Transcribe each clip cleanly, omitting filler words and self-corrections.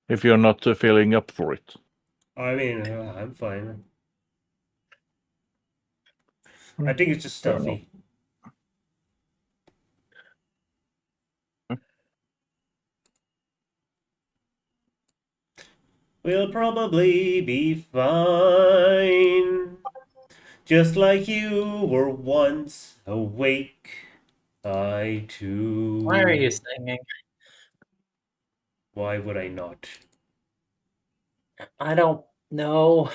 if you're not feeling up for it. I mean, I'm fine. I think it's just stuffy. We'll probably be fine. Just like you were once awake, I too. Why are you singing? Why would I not? I don't know.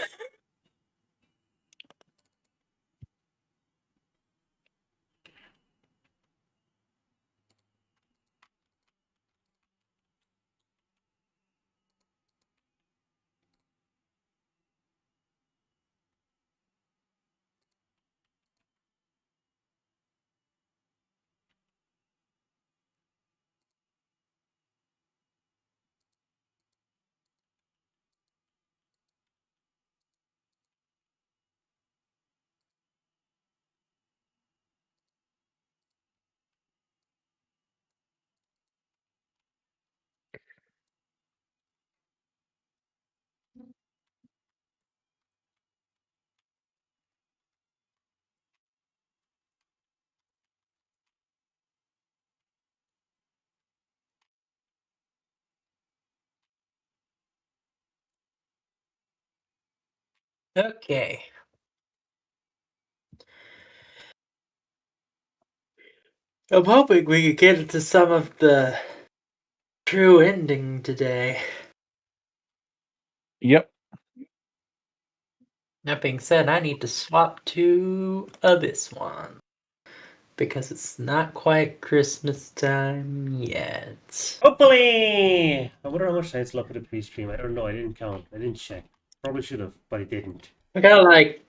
Okay. I'm hoping we could get into some of the true ending today. Yep. That being said, I need to swap to this one. Because it's not quite Christmas time yet. Hopefully! I wonder how much time's left for the pre-stream. I don't know. I didn't count. I didn't check. Probably should have, but I didn't. We got like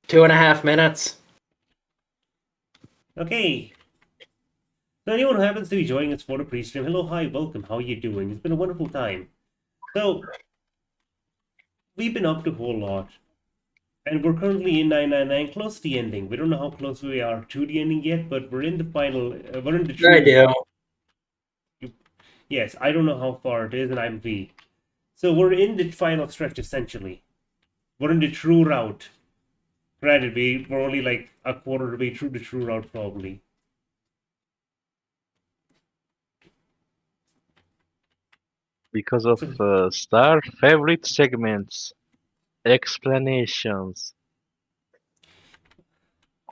2.5 minutes. Okay. So anyone who happens to be joining us for the pre-stream, hello, hi, welcome. How are you doing? It's been a wonderful time. So, we've been up to a whole lot. And we're currently in 999, close to the ending. We don't know how close we are to the ending yet, but we're in the final. We're in the true. I do. Yes, I don't know how far it is, and I'm V. So we're in the final stretch, essentially. We're in the true route. Granted, we're only like a quarter of the way through the true route, probably. Because of Star favorite segments, explanations.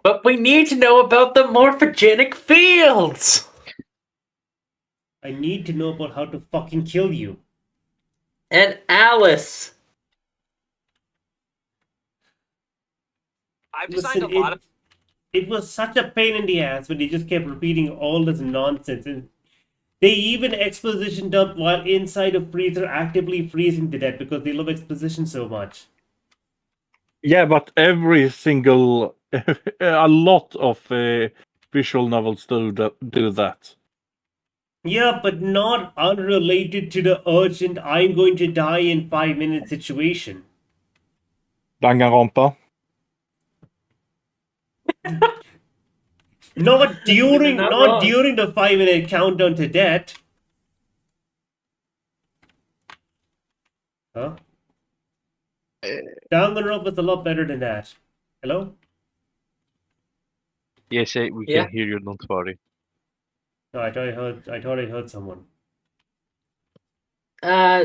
But we need to know about the morphogenic fields! I need to know about how to fucking kill you. And Alice! I've designed a lot of... It was such a pain in the ass when they just kept repeating all this nonsense. And they even exposition dump while inside a freezer actively freezing to death because they love exposition so much. Yeah, but every single, a lot of visual novels do that. Yeah, but not unrelated to the urgent I'm going to die in 5 minutes situation. Danganronpa. Not during Not during the 5-minute countdown to death. Huh? Danganronpa is a lot better than that. Hello? Yes, we Yeah. can hear you. Don't worry. No, I thought I heard someone.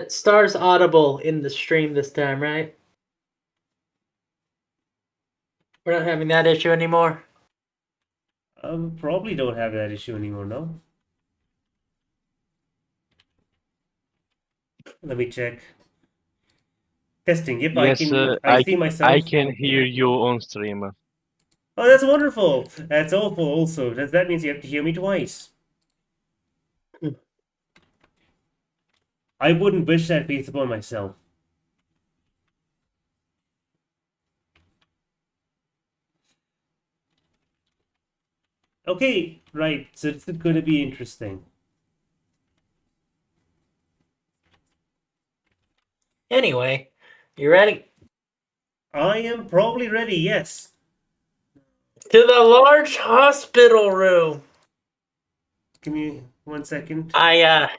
Star's audible in the stream this time, right? We're not having that issue anymore? Probably don't have that issue anymore, no? Let me check. Testing. Yep, Yes, I see myself. I can hear you on stream. Oh, that's wonderful. That's awful also. That means you have to hear me twice. I wouldn't wish that fate upon myself. Okay, right. So it's going to be interesting. Anyway, you ready? I am probably ready, yes. To the large hospital room! Give me 1 second. I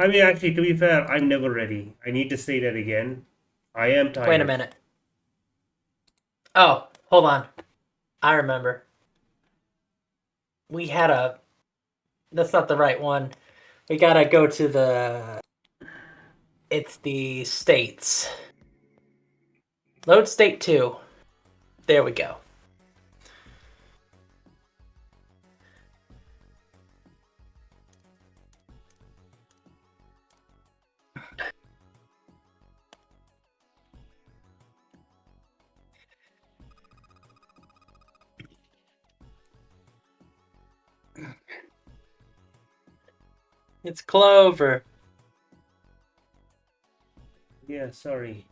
I mean, actually, to be fair, I'm never ready. I need to say that again. I am tired. Wait a minute. Oh, hold on. I remember. We had a... That's not the right one. We gotta go to the... It's the states. Load state 2. There we go. It's Clover. Yeah, sorry.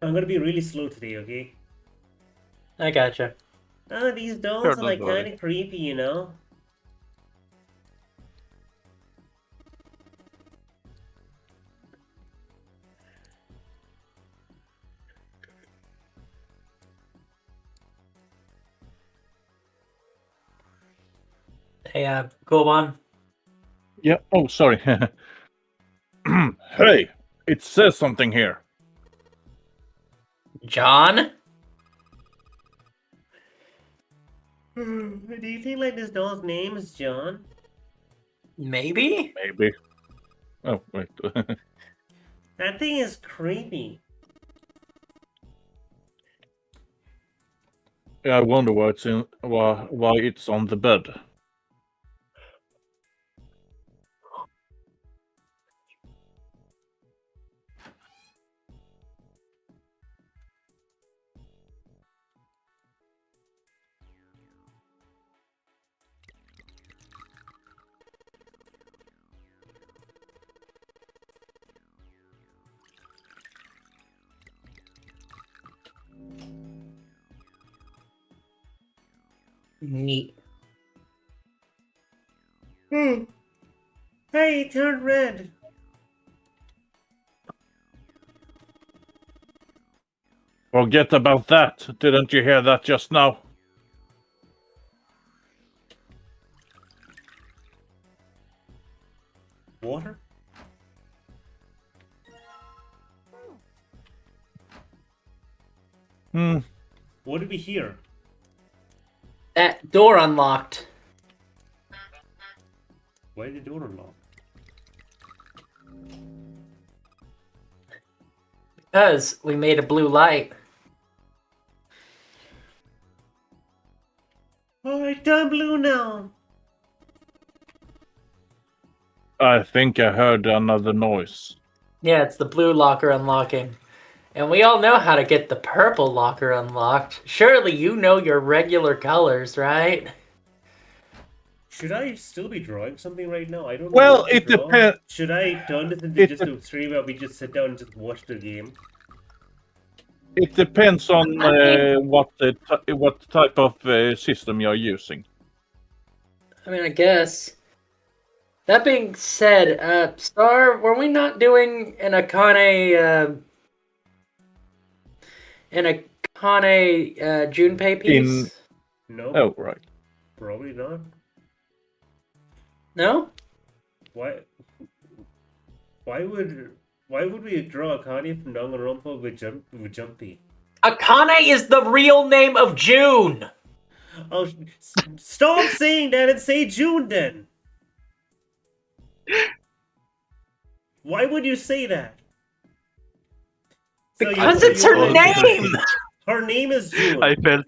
I'm gonna be really slow today, okay? I gotcha. Oh, these dolls Sure, are like don't worry. kind of creepy, you know? Hey, cool one. Yeah. Oh, sorry. Hey, it says something here. John? Do you think like this doll's name is John? Maybe? Maybe. Oh, wait. That thing is creepy. Yeah, I wonder why it's in why it's on the bed. Neat. Hmm. Hey, it turned red. Forget about that. Didn't you hear that just now? Water? Hmm. What did we hear? That door unlocked. Why is the door unlocked? Because we made a blue light. Alright, turn blue now. I think I heard another noise. Yeah, it's the blue locker unlocking. And we all know how to get the purple locker unlocked. Surely you know your regular colors, right? Should I still be drawing something right now? I don't know Well, what to it draw. depends. Should I turn this into It just a stream where we just sit down and just watch the game? It depends on I what type of system you're using. I mean, I guess. That being said, Star, were we not doing an Akane Junpei piece? No, Oh, right. probably not. No? Why? Why would we draw Akane from Danganronpa with Jumpy? Akane is the real name of June! Oh, stop saying that and say June then. Why would you say that? So Because you- it's you her want- name! Her name is June. I felt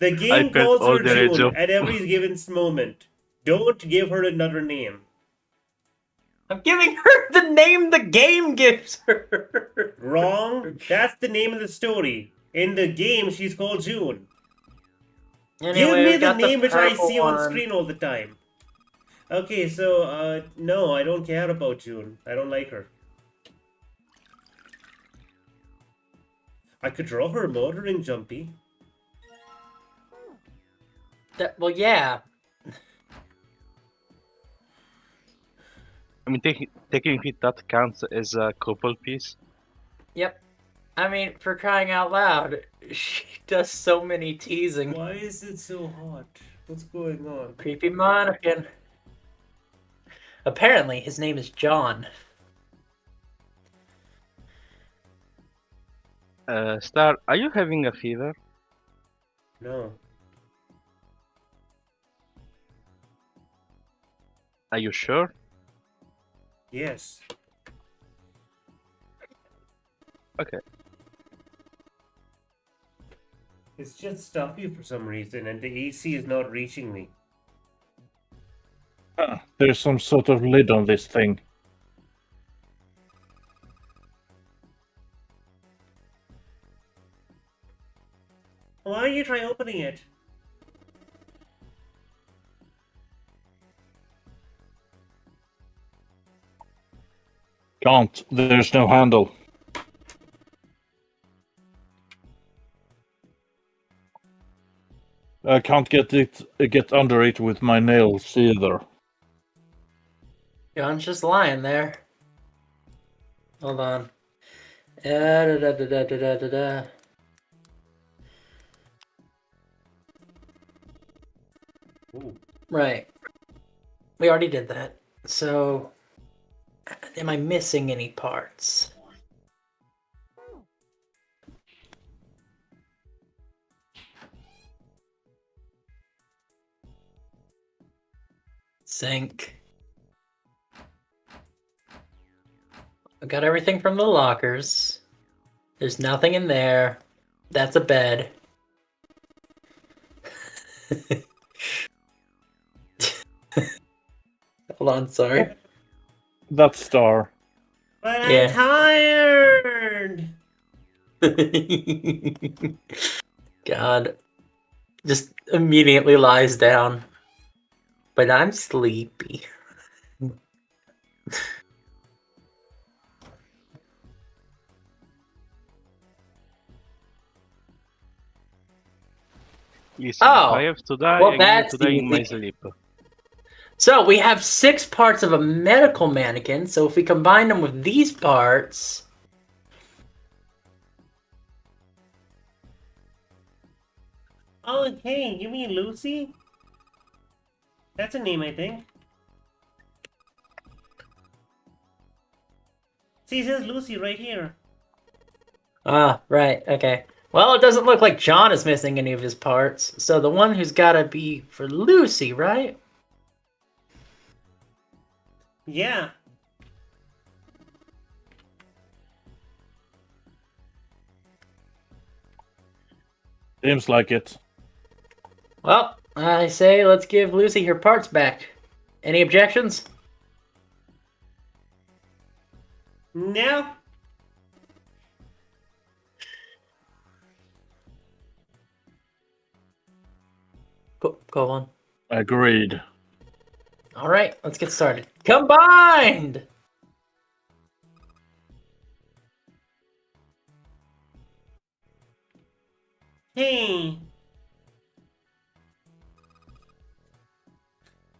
The game felt calls all her the rage June of- at every given moment. Don't give her another name. I'm giving her the name the game gives her! Wrong. That's the name of the story. In the game, she's called June. Anyway, Give me we the got name which I purple see on one. screen all the time. Okay, so, no, I don't care about June. I don't like her. I could draw her murdering Jumpy. Well, yeah. I mean, technically that counts as a couple piece. Yep. I mean, for crying out loud, she does so many teasing. Why is it so hot? What's going on? Creepy mannequin. Apparently, his name is John. Star, are you having a fever? No. Are you sure? Yes. Okay. It's just stuffy for some reason, and the AC is not reaching me. There's some sort of lid on this thing. Why don't you try opening it? Can't. There's no handle. I can't get under it with my nails either. John's just lying there. Hold on. Da, da, da, da, da, da, da, da. Ooh. Right. We already did that. So, am I missing any parts? Sink. I got everything from the lockers. There's nothing in there. That's a bed. Hold on, sorry. That star. But Yeah. I'm tired! God. Just immediately lies down. But I'm sleepy. Listen, Oh, if I have to die, well, I that's will die in my easy. sleep. So we have 6 parts of a medical mannequin. So if we combine them with these parts... Oh, hey, you mean Lucy? That's a name, I think. See, it says Lucy right here. Ah, right, okay. Well, it doesn't look like John is missing any of his parts. So the one who's got to be for Lucy, right? Yeah. Seems like it. Well, I say let's give Lucy her parts back. Any objections? No. Go on. Agreed. All right, let's get started. Combined! Hey.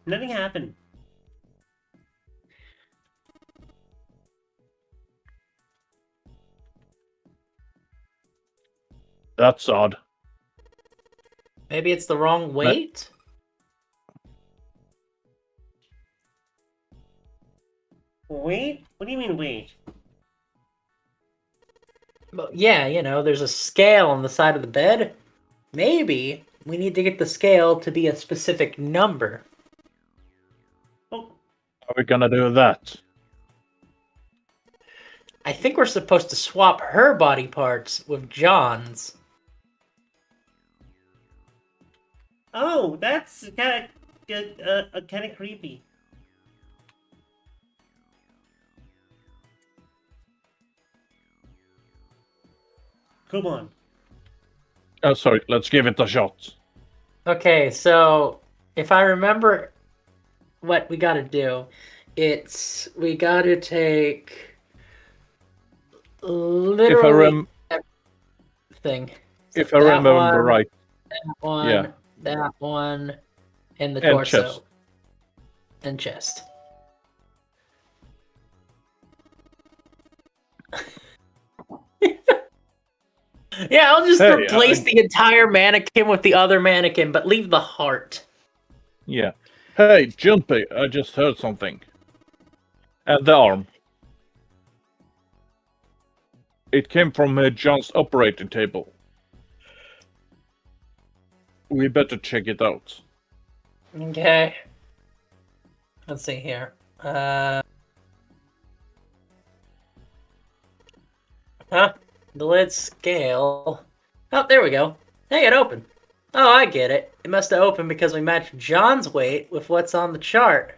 Nothing happened. That's odd. Maybe it's the wrong weight? Wait? What do you mean, wait? Well, yeah, you know, there's a scale on the side of the bed. Maybe we need to get the scale to be a specific number. Oh, Are we gonna do that? I think we're supposed to swap her body parts with John's. oh, that's kind of creepy. Come on. Oh, sorry. Let's give it a shot. Okay, so if I remember what we gotta do, we gotta take literally everything. So If I that remember one, right. that one, Yeah. that one, and the And torso. chest. And chest. Yeah, I'll just Hey, replace the entire mannequin with the other mannequin, but leave the heart. Yeah. Hey, Jumpy, I just heard something. And the arm. It came from John's operating table. We better check it out. Okay. Let's see here. Huh? The lid scale. Oh, there we go. Hey, it opened. Oh, I get it. It must have opened because we matched John's weight with what's on the chart.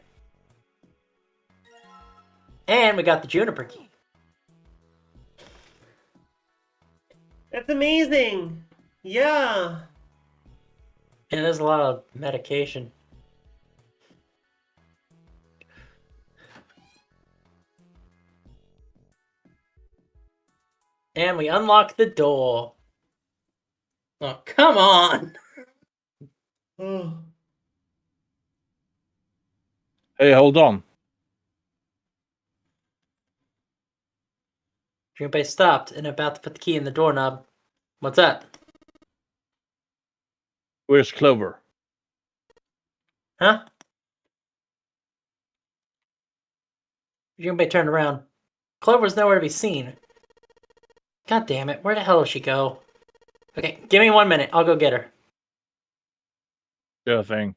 And we got the juniper key. That's amazing! Yeah! And there's a lot of medication. And we unlock the door. Oh, come on! Oh. Hey, hold on. Junpei stopped and about to put the key in the doorknob. What's that? Where's Clover? Huh? Junpei turned around. Clover's nowhere to be seen. God damn it, where the hell did she go? Okay, give me 1 minute, I'll go get her. Sure thing.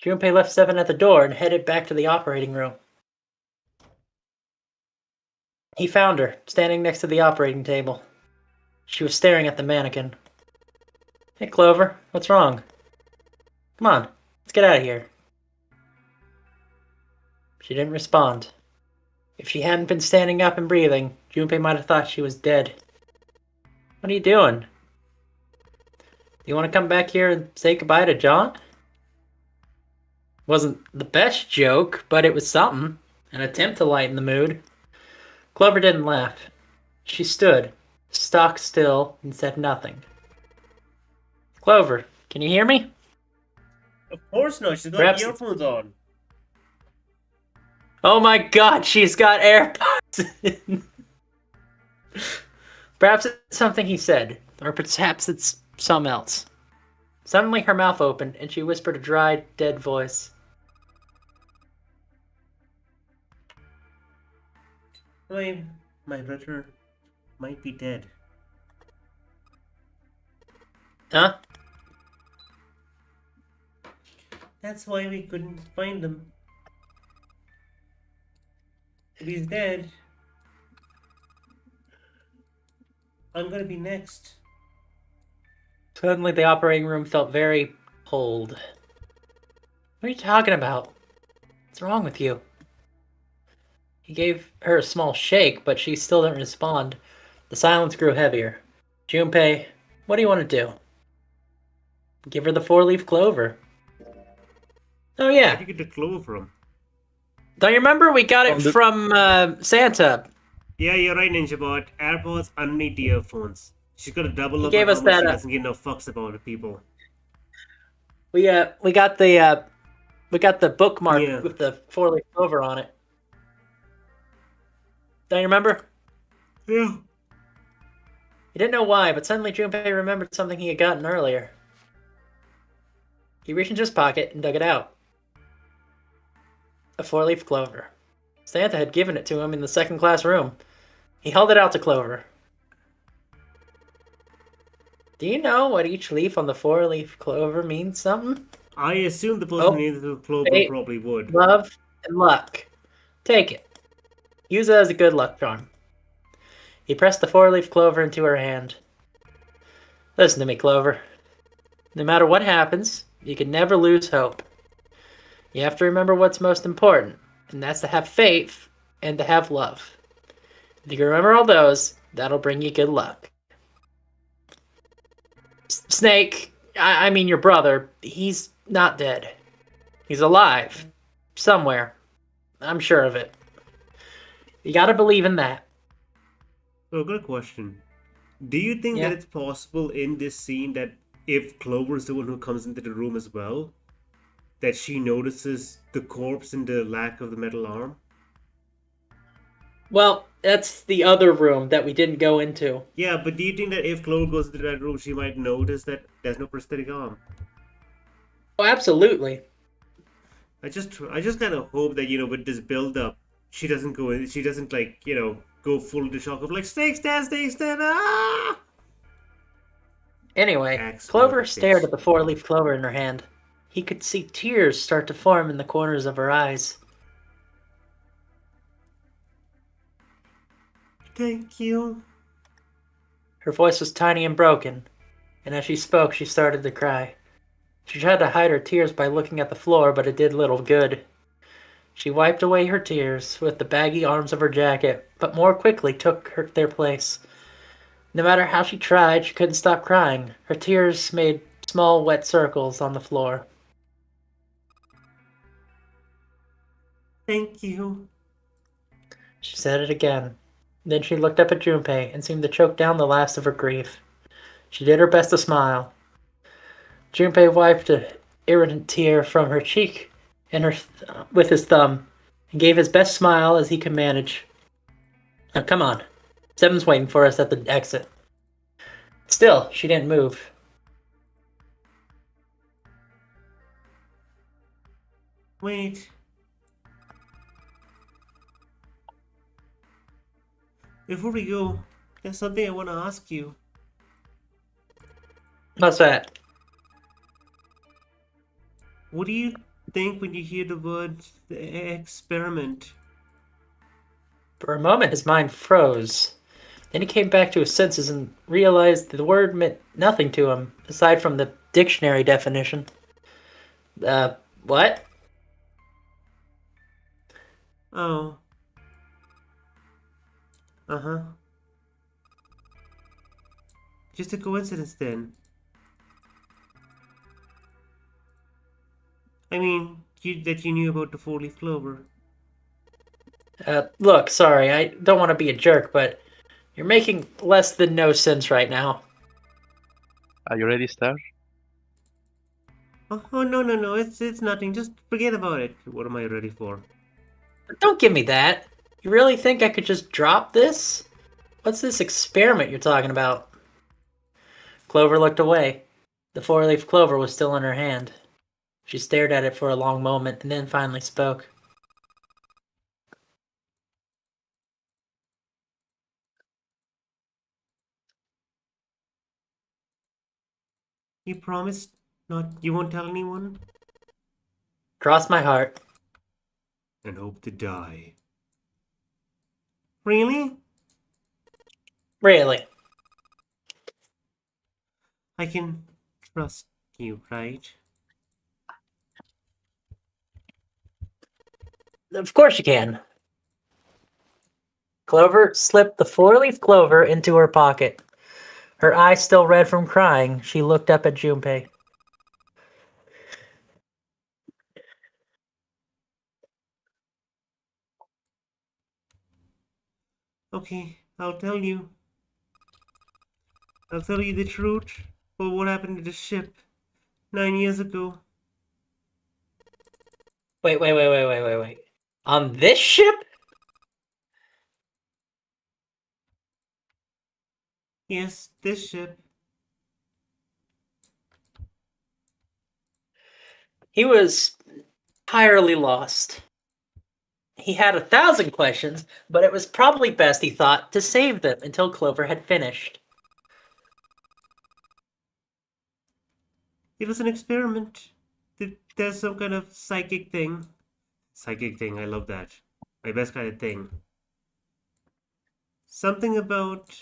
Junpei left Seven at the door and headed back to the operating room. He found her, standing next to the operating table. She was staring at the mannequin. Hey, Clover, what's wrong? Come on, let's get out of here. She didn't respond. If she hadn't been standing up and breathing, Junpei might have thought she was dead. What are you doing? Do you want to come back here and say goodbye to John? Wasn't the best joke, but it was something. An attempt to lighten the mood. Clover didn't laugh. She stood, stock still, and said nothing. Clover, can you hear me? Of course not, she's got Perhaps- earphones on. Oh my god, she's got AirPods in. Perhaps it's something he said, or perhaps it's something else. Suddenly her mouth opened, and she whispered a dry, dead voice. My brother might be dead. Huh? That's why we couldn't find him. If he's dead, I'm gonna be next. Suddenly the operating room felt very cold. What are you talking about? What's wrong with you? He gave her a small shake, but she still didn't respond. The silence grew heavier. Junpei, what do you want to do? Give her the 4-leaf clover. Oh Where'd yeah. you get the clover from? Don't you remember we got it from Santa? Yeah, you're right, Ninja Bot. AirPods underneath the earphones. She's got a double He up gave on us how much that, she doesn't give no fucks about it, people. We got the bookmark Yeah. with the 4-leaf clover on it. Don't you remember? Yeah. He didn't know why, but suddenly Junpei remembered something he had gotten earlier. He reached into his pocket and dug it out. A 4-leaf clover. Santa had given it to him in the second-class room. He held it out to Clover. Do you know what each leaf on the 4-leaf clover means something? I assume the person who needed the clover Hey. probably would. Love and luck. Take it. Use it as a good luck charm. He pressed the 4-leaf clover into her hand. Listen to me, Clover. No matter what happens, you can never lose hope. You have to remember what's most important, and that's to have faith and to have love. If you can remember all those, that'll bring you good luck. Snake, I mean your brother, he's not dead. He's alive. Somewhere. I'm sure of it. You gotta believe in that. So, I've got a question. Do you think Yeah. that it's possible in this scene that if Clover's the one who comes into the room as well, that she notices the corpse and the lack of the metal arm? Well, that's the other room that we didn't go into. Yeah, but do you think that if Clover goes into that room, she might notice that there's no prosthetic arm? Oh, absolutely. I just kind of hope that, with this build up, she doesn't like, go full into shock of like, snakes dead, ah! Anyway, Axe Clover murder stared bitch. at the four-leaf clover in her hand. He could see tears start to form in the corners of her eyes. Thank you. Her voice was tiny and broken, and as she spoke, she started to cry. She tried to hide her tears by looking at the floor, but it did little good. She wiped away her tears with the baggy arms of her jacket, but more quickly took their place. No matter how she tried, she couldn't stop crying. Her tears made small wet circles on the floor. Thank you. She said it again. Then she looked up at Junpei and seemed to choke down the last of her grief. She did her best to smile. Junpei wiped an irritant tear from her cheek with his thumb and gave his best smile as he could manage. Now come on. Seven's waiting for us at the exit. Still, she didn't move. Wait. Before we go, there's something I want to ask you. What's that? What do you think when you hear the word experiment? For a moment, his mind froze. Then he came back to his senses and realized the word meant nothing to him, aside from the dictionary definition. What? Oh. Uh-huh. Just a coincidence then. I mean, that you knew about the four-leaf clover. Look, sorry, I don't want to be a jerk, but you're making less than no sense right now. Are you ready, Star? Oh, no, it's nothing. Just forget about it. What am I ready for? Don't give me that. You really think I could just drop this? What's this experiment you're talking about? Clover looked away. The four-leaf clover was still in her hand. She stared at it for a long moment and then finally spoke. You promised you won't tell anyone? Cross my heart. And hope to die. Really? Really? I can trust you, right? Of course you can. Clover slipped the four-leaf clover into her pocket. Her eyes still red from crying, she looked up at Junpei. Okay, I'll tell you. I'll tell you the truth about what happened to the ship 9 years ago. Wait. On this ship? Yes, this ship. He was entirely lost. He had 1,000 questions, but it was probably best, he thought, to save them until Clover had finished. It was an experiment. There's some kind of psychic thing. Psychic thing, I love that. My best kind of thing. Something about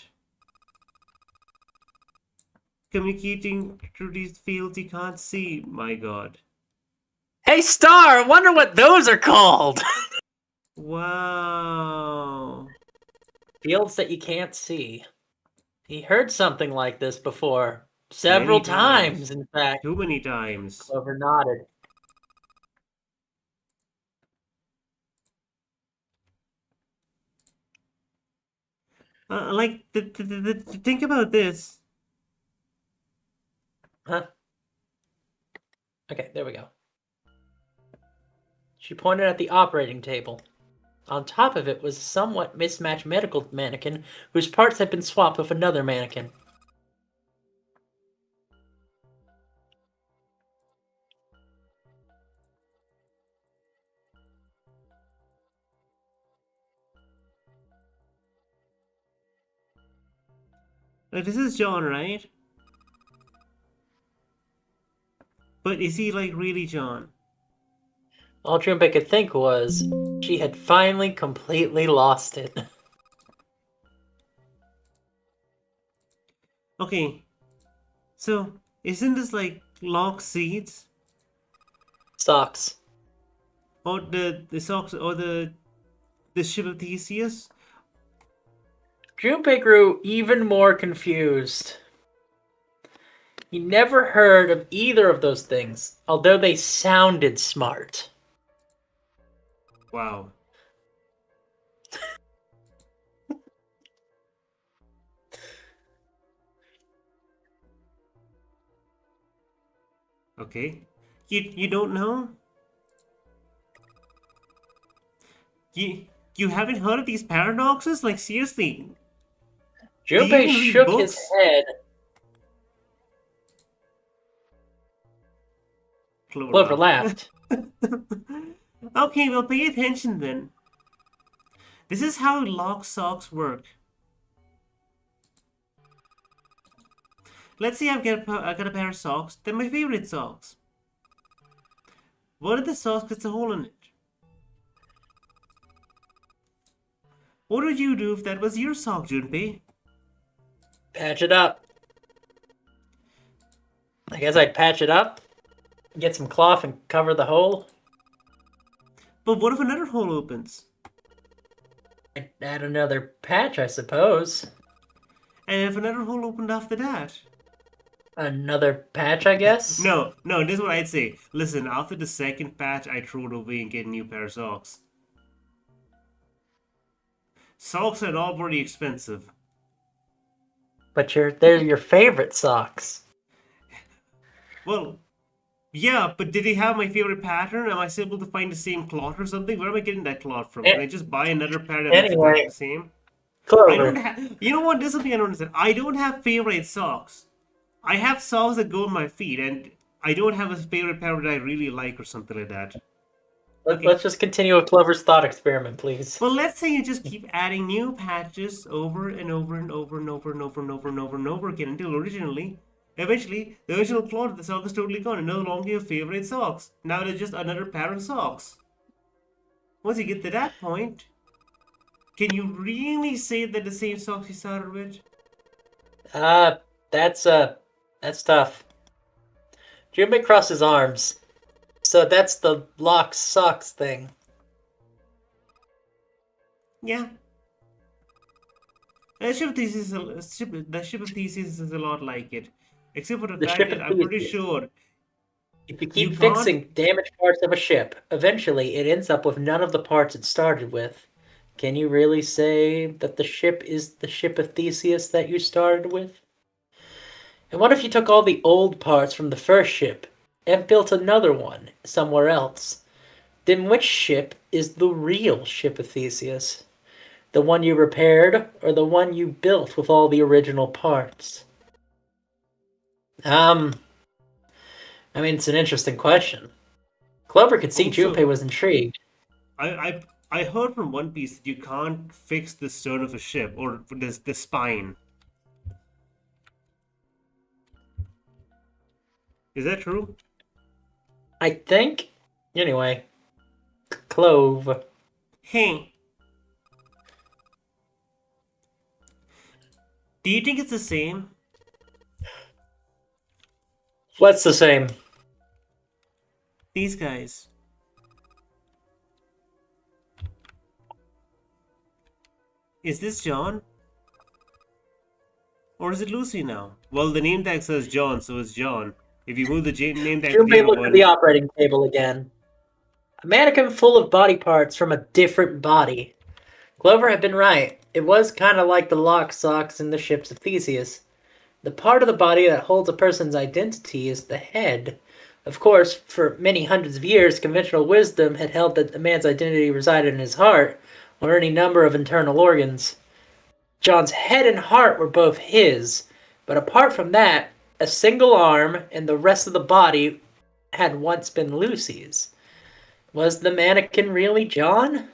communicating through these fields you can't see, my god. Hey, Star, I wonder what those are called! Wow. Fields that you can't see. He heard something like this before. Several Many times. times, in fact. Too many times. Clover nodded. Like, think about this. Huh? Okay, there we go. She pointed at the operating table. On top of it was a somewhat mismatched medical mannequin whose parts had been swapped with another mannequin. Like, this is John, right? But is he, like, really John? All Junpei could think was she had finally completely lost it. Okay. So, isn't this, like, lock seeds? Socks. Or the socks, or the ship of Theseus? Junpei grew even more confused. He never heard of either of those things, although they sounded smart. Wow. Okay. You don't know? You haven't heard of these paradoxes? Like, seriously. Do you Junpei even read shook his books? head. Clover laughed. Okay, well, pay attention then. This is how lock socks work. Let's say I got a pair of socks. They're my favorite socks. What if the socks gets a hole in it? What would you do if that was your sock, Junpei? Patch it up. I guess I'd patch it up, get some cloth and cover the hole. But what if another hole opens? I'd add another patch, I suppose. And if another hole opened after that? Another patch, I guess? No, this is what I'd say. Listen, after the second patch, I throw it away and get a new pair of socks. Socks are all pretty expensive. But they're your favorite socks. Well, yeah, but did they have my favorite pattern? Am I still able to find the same cloth or something? Where am I getting that cloth from? Can I just buy another pair that looks Anyway. exactly the same? I Clover. don't have. You know what? This is something I don't understand. I don't have favorite socks. I have socks that go on my feet, and I don't have a favorite pair that I really like or something like that. Okay. Let's just continue with Clover's thought experiment, please. Well, let's say you just keep adding new patches over and over and over and over and over and over and over and over again until eventually, the original cloth of the sock is totally gone and no longer your favorite socks. Now they're just another pair of socks. Once you get to that point, can you really say that the same socks you started with? That's tough. Junpei crossed his arms. So that's the lock socks thing. Yeah. The ship of Theseus is a lot like it. Except for the The fact ship that of I'm pretty Theseus. sure If you You keep can't- fixing damaged parts of a ship, eventually it ends up with none of the parts it started with. Can you really say that the ship is the ship of Theseus that you started with? And what if you took all the old parts from the first ship and built another one somewhere else? Then which ship is the real ship of Theseus? The one you repaired or the one you built with all the original parts? I mean, it's an interesting question. Clover could see Also- Junpei was intrigued. I heard from One Piece that you can't fix the stern of a ship or the spine. Is that true? I think. Anyway. Clove. Hey. Do you think it's the same? What's the same? These guys. Is this John? Or is it Lucy now? Well, the name tag says John, so it's John. If you move the name tag to the Junpei other looked at one, the operating table again. A mannequin full of body parts from a different body. Clover had been right. It was kind of like the lock socks in the ships of Theseus. The part of the body that holds a person's identity is the head. Of course, for many hundreds of years, conventional wisdom had held that a man's identity resided in his heart, or any number of internal organs. John's head and heart were both his, but apart from that, a single arm and the rest of the body had once been Lucy's. Was the mannequin really John?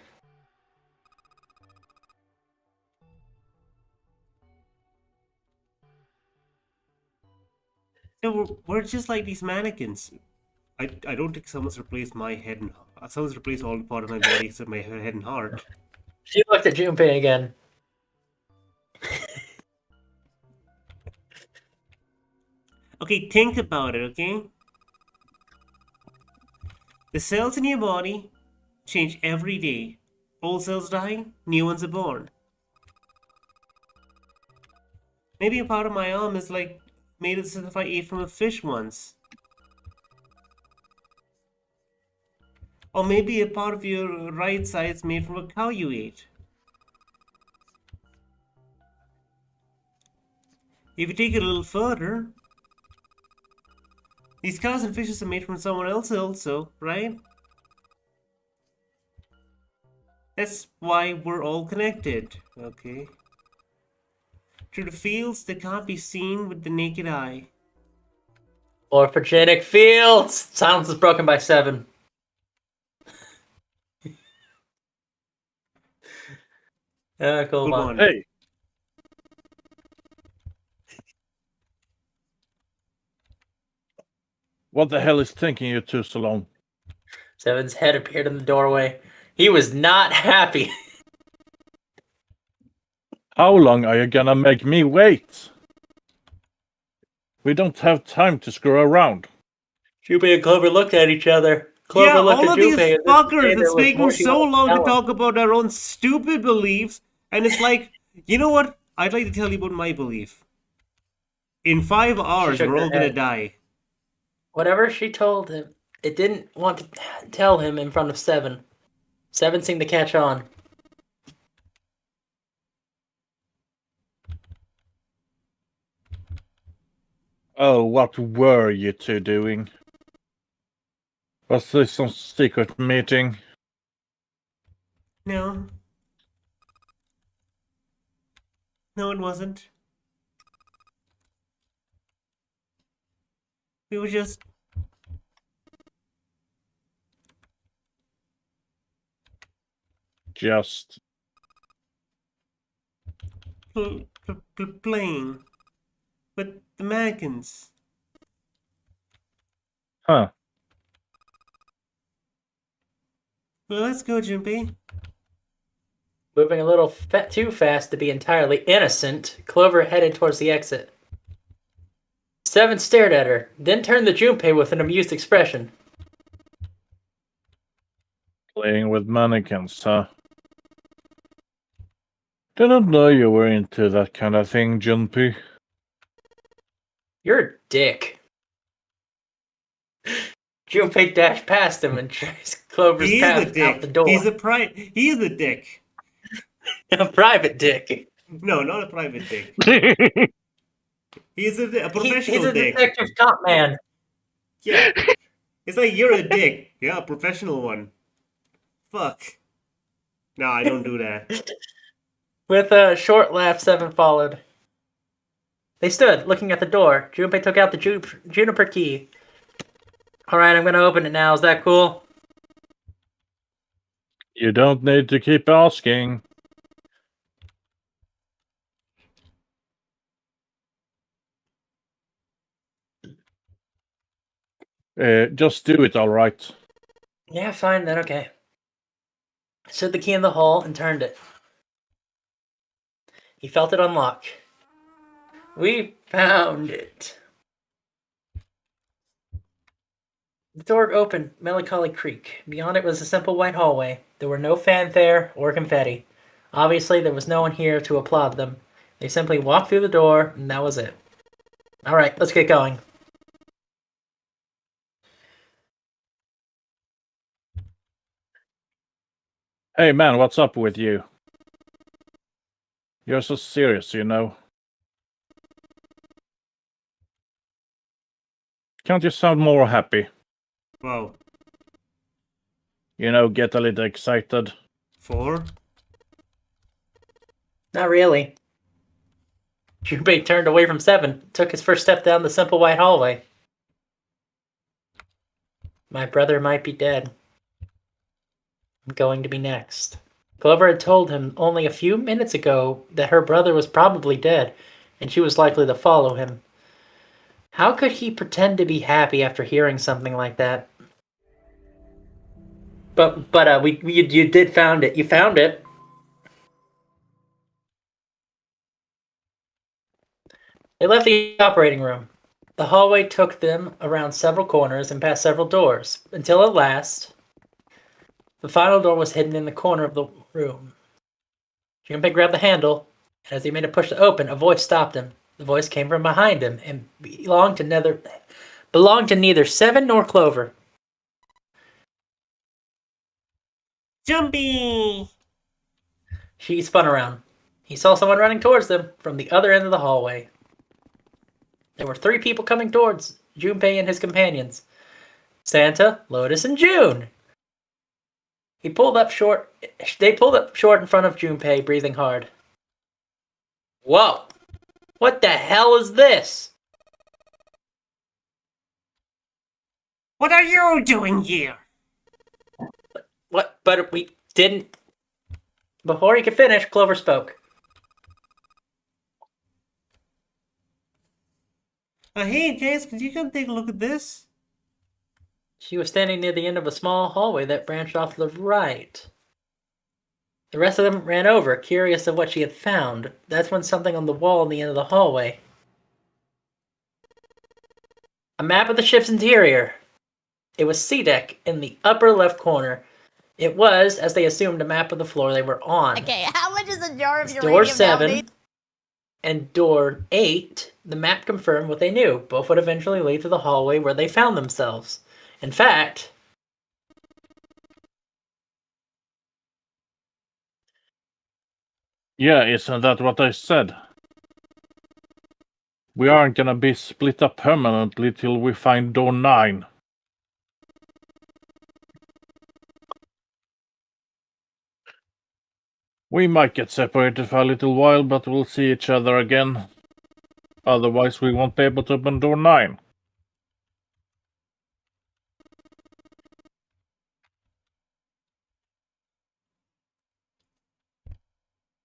So we're just like these mannequins. I don't think someone's replaced my head and someone's replaced all the part of my body except my head and heart. She looked at Junpei again. Okay, think about it, okay? The cells in your body change every day. Old cells die, new ones are born. Maybe a part of my arm is like made as if I ate from a fish once. Or maybe a part of your right side is made from a cow you ate. If you take it a little further, these cows and fishes are made from someone else also, right? That's why we're all connected, okay? Through the fields that can't be seen with the naked eye. Orphogenic fields! Silence is broken by 7. Cool Good one. one. Hey, what the hell is taking you two so long? 7's head appeared in the doorway. He was not happy. How long are you gonna make me wait? We don't have time to screw around. Junpei and Clover looked at each other. Clover Yeah, looked all at of these Junpei and fuckers, there it's was taking more she so wanted long to tell him. talk about their own stupid beliefs, and it's like, you know what? I'd like to tell you about my belief. In 5 hours, shook we're her all gonna head. die. Whatever she told him, it didn't want to tell him in front of 7. 7 seemed to catch on. Oh, what were you two doing? Was this some secret meeting? No. No, it wasn't. We were just... Just playing with the mannequins. huh. Well, let's go, Junpei. Moving a little too fast to be entirely innocent, Clover headed towards the exit. 7 stared at her, then turned to Junpei with an amused expression. Playing with mannequins, huh? Didn't know you were into that kind of thing, Junpei. You're a dick. Junpei dashed past him and traced Clover's He is a path out the dick. door. He's a dick. a private dick. No, not a private dick. He's a professional He's a dick. detective cop man. Yeah. It's like you're a dick. Yeah, a professional one. Fuck. No, I don't do that. With a short laugh, 7 followed. They stood, looking at the door. Junpei took out the juniper key. Alright, I'm gonna open it now. Is that cool? You don't need to keep asking. Just do it, alright. Yeah, fine then, okay. Slid the key in the hole and turned it. He felt it unlock. We found it. The door opened, melancholy creak. Beyond it was a simple white hallway. There were no fanfare or confetti. Obviously, there was no one here to applaud them. They simply walked through the door, and that was it. Alright, let's get going. Hey man, what's up with you? You're so serious, you know. Can't you sound more happy? Wow. You know, get a little excited. 4? Not really. Junpei turned away from 7, took his first step down the simple white hallway. My brother might be dead. I'm going to be next. Clover had told him only a few minutes ago that her brother was probably dead, and she was likely to follow him. How could he pretend to be happy after hearing something like that? But you did found it. You found it. They left the operating room. The hallway took them around several corners and past several doors, until at last, the final door was hidden in the corner of the room. Junpei grabbed the handle, and as he made a push to open, a voice stopped him. The voice came from behind him and belonged to neither Seven nor Clover. Jumpy! She spun around. He saw someone running towards them from the other end of the hallway. There were 3 people coming towards Junpei and his companions. Santa, Lotus, and June. They pulled up short in front of Junpei, breathing hard. Whoa! What the hell is this? What are you doing here? What? But we didn't... Before he could finish, Clover spoke. Hey, Jace, could you come take a look at this? She was standing near the end of a small hallway that branched off to the right. The rest of them ran over, curious of what she had found. That's when something on the wall in the end of the hallway. A map of the ship's interior. It was C-Deck in the upper left corner. It was, as they assumed, a map of the floor they were on. Okay, how much is a jar of Door uranium 7 nowadays? and door 8, the map confirmed what they knew. Both would eventually lead to the hallway where they found themselves. In fact... Yeah, isn't that what I said? We aren't gonna be split up permanently till we find door 9. We might get separated for a little while, but we'll see each other again. Otherwise, we won't be able to open door 9.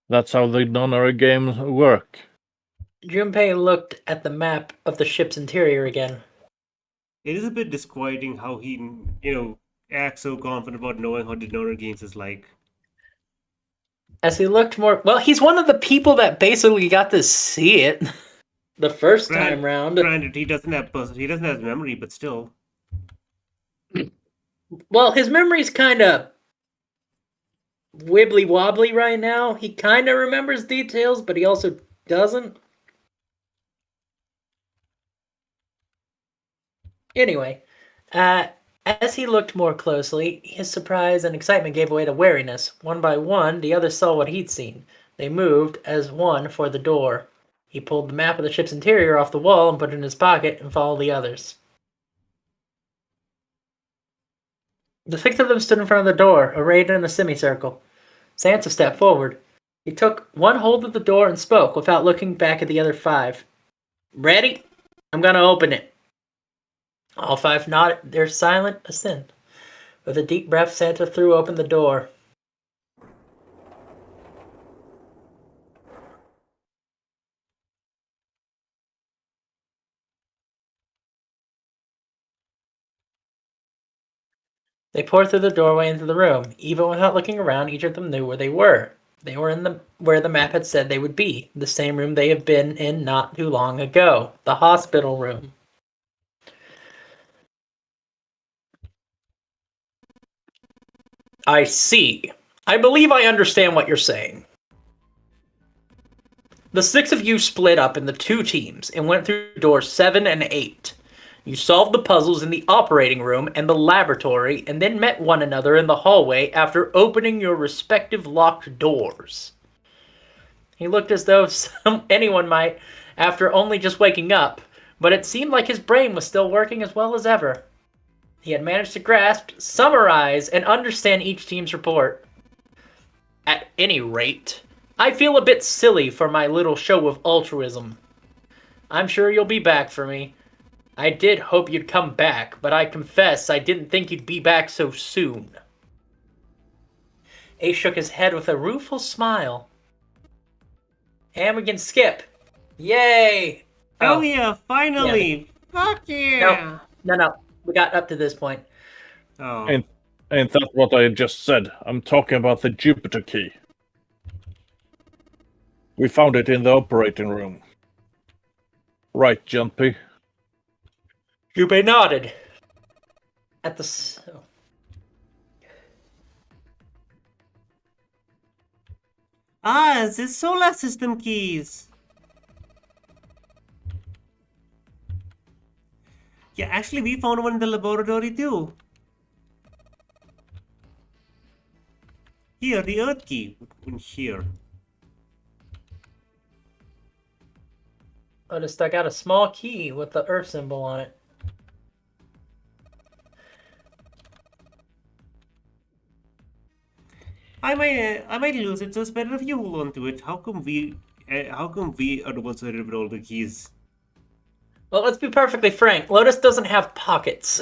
That's how the nonary games work. Junpei looked at the map of the ship's interior again. It is a bit disquieting how he, acts so confident about knowing how Denoner games is like. As he looked more... Well, he's one of the people that basically got to see it the first time round. Granted, he doesn't have memory, but still. Well, his memory's kind of wibbly wobbly right now. He kind of remembers details, but he also doesn't. Anyway, as he looked more closely, his surprise and excitement gave way to wariness. One by one, the others saw what he'd seen. They moved as one for the door. He pulled the map of the ship's interior off the wall and put it in his pocket and followed the others. The 6 of them stood in front of the door, arrayed in a semicircle. Santa stepped forward. He took one hold of the door and spoke without looking back at the other 5. Ready? I'm gonna open it. All 5 nodded their silent assent. With a deep breath, Santa threw open the door. They poured through the doorway into the room. Even without looking around, each of them knew where they were. They were in where the map had said they would be, the same room they had been in not too long ago, the hospital room. I see. I believe I understand what you're saying. The 6 of you split up into 2 teams and went through doors 7 and 8. You solved the puzzles in the operating room and the laboratory, and then met one another in the hallway after opening your respective locked doors. He looked as though anyone might, after only just waking up, but it seemed like his brain was still working as well as ever. He had managed to grasp, summarize, and understand each team's report. At any rate, I feel a bit silly for my little show of altruism. I'm sure you'll be back for me. I did hope you'd come back, but I confess I didn't think you'd be back so soon. Ace shook his head with a rueful smile. And we can skip. Yay! Oh yeah, finally! Yeah. Fuck yeah! No. We got up to this point. Oh. Ain't that what I just said? I'm talking about the Jupiter key. We found it in the operating room. Right, Jumpy? Junpei nodded. At the... Ah, the solar system keys. Yeah, actually, we found one in the laboratory too. Here, the Earth key. In here. Noticed I got a small key with the Earth symbol on it. I might lose it, so it's better if you hold on to it. How come we are the ones who have all the keys? Well, let's be perfectly frank. Lotus doesn't have pockets.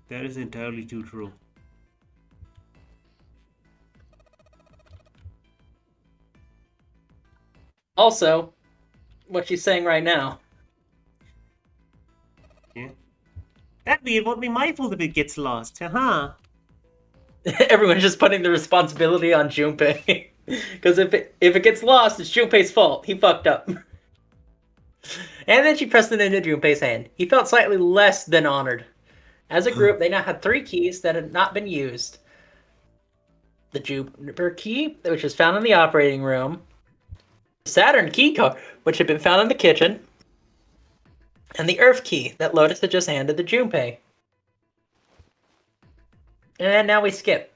That is entirely too true. Also, what she's saying right now. Yeah. That way it won't be my fault if it gets lost. Haha. Everyone's just putting the responsibility on Junpei. Because if it gets lost, it's Junpei's fault. He fucked up. And then she pressed it into Junpei's hand. He felt slightly less than honored. As a group, they now had 3 keys that had not been used. The Jupiter key, which was found in the operating room. The Saturn key card, which had been found in the kitchen. And the Earth key that Lotus had just handed to Junpei. And now we skip.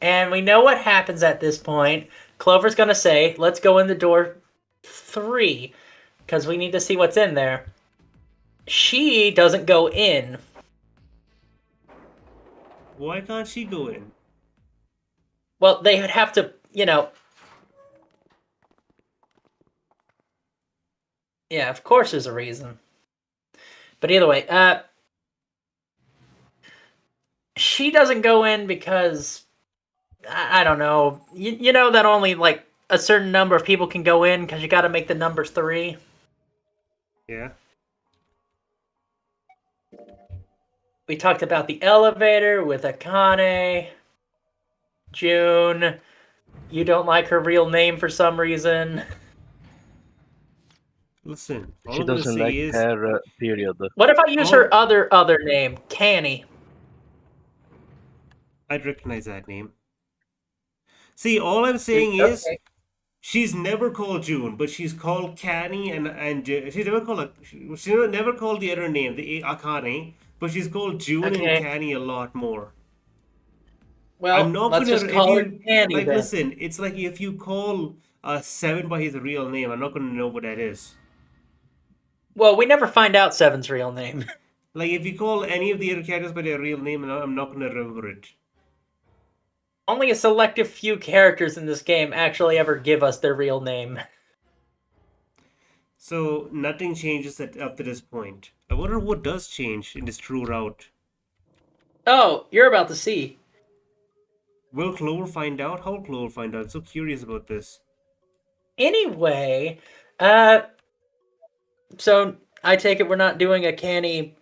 And we know what happens at this point. Clover's going to say, let's go in the door 3. Because we need to see what's in there. She doesn't go in. Why can't she go in? Well, they would have to, you know... Yeah, of course there's a reason. But either way, she doesn't go in because... I don't know. You know that only, like, a certain number of people can go in because you got to make the numbers 3? Yeah. We talked about the elevator with Akane. June. You don't like her real name for some reason. Listen, all She I'm gonna doesn't say like is her period. What if I use her other name? Canny. I'd recognize that name. See, all I'm saying is Okay. she's never called June, but she's called Canny, and she's never called she never called the other name, the Akane, but she's called June Okay. and Canny a lot more. Well, I'm not let's gonna just call her if you, Canny like then. listen. It's like if you call Seven by his real name, I'm not gonna know what that is. Well, we never find out Seven's real name. Like if you call any of the other characters by their real name, I'm not gonna remember it. Only a selective few characters in this game actually ever give us their real name. So nothing changes up to this point. I wonder what does change in this true route. Oh, you're about to see. Will Clover find out? How will Clover find out? I'm so curious about this. Anyway, so I take it we're not doing a Canny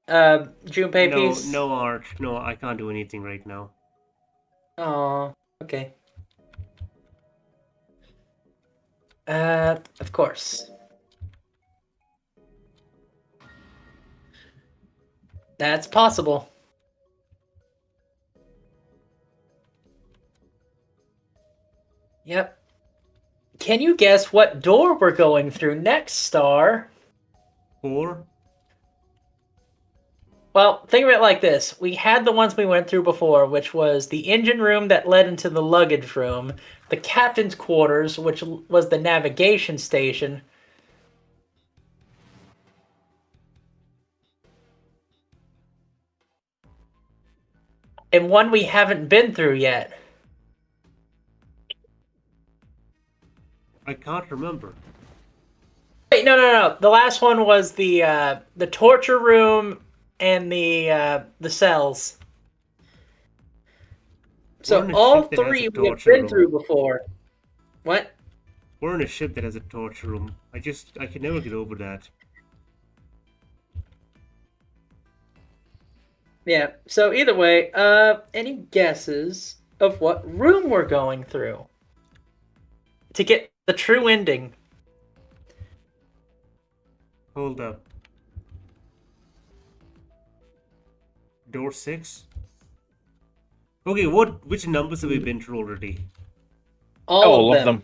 Junpei piece? No art. No, I can't do anything right now. Oh, okay. Of course. That's possible. Yep. Can you guess what door we're going through next, Star? 4? Well, think of it like this. We had the ones we went through before, which was the engine room that led into the luggage room, the captain's quarters, which was the navigation station. And one we haven't been through yet. I can't remember. Wait, no. The last one was the torture room and the cells. So What in the all shit that has a 3 we have torture been room? through before. What? We're in a ship that has a torture room. I can never get over that. Yeah, so either way, any guesses of what room we're going through to get the true ending? Hold up. Door 6? Okay, which numbers have we been through already? All of them.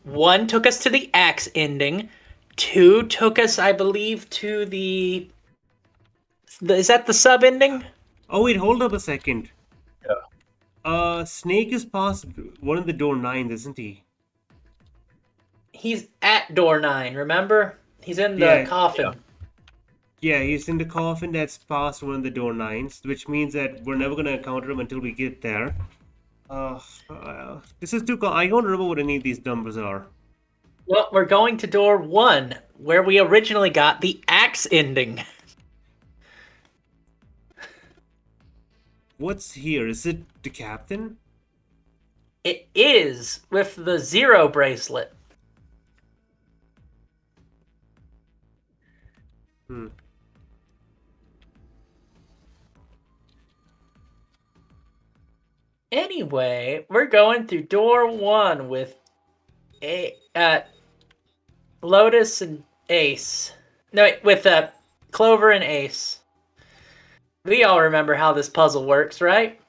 One took us to the axe ending. Two took us, I believe, to the... Is that the sub ending? Oh wait, hold up a second. Yeah. Snake is past one of the door 9s, isn't he? He's at door 9, remember? He's in the Yeah, coffin. Yeah, he's in the coffin that's past one of the door 9s, which means that we're never gonna encounter him until we get there. This is I don't remember what any of these numbers are. Well, we're going to door 1, where we originally got the axe ending. What's here? Is it the captain? It is, with the 0 bracelet. Anyway, we're going through door 1 with Lotus and Ace. No, wait, with Clover and Ace. We all remember how this puzzle works, right?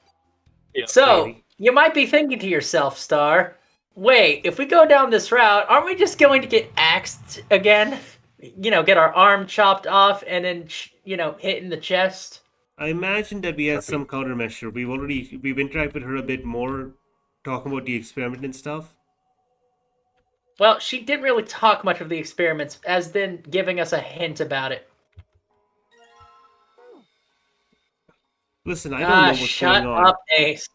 Yeah. So, Maybe. you might be thinking to yourself, Star, wait, if we go down this route, aren't we just going to get axed again? You know, get our arm chopped off and then, hit in the chest? I imagine that we had some countermeasure. We've interacted with her a bit more, talking about the experiment and stuff. Well, she didn't really talk much of the experiments, as then giving us a hint about it. Listen, I don't know what's shut going on. up, Ace.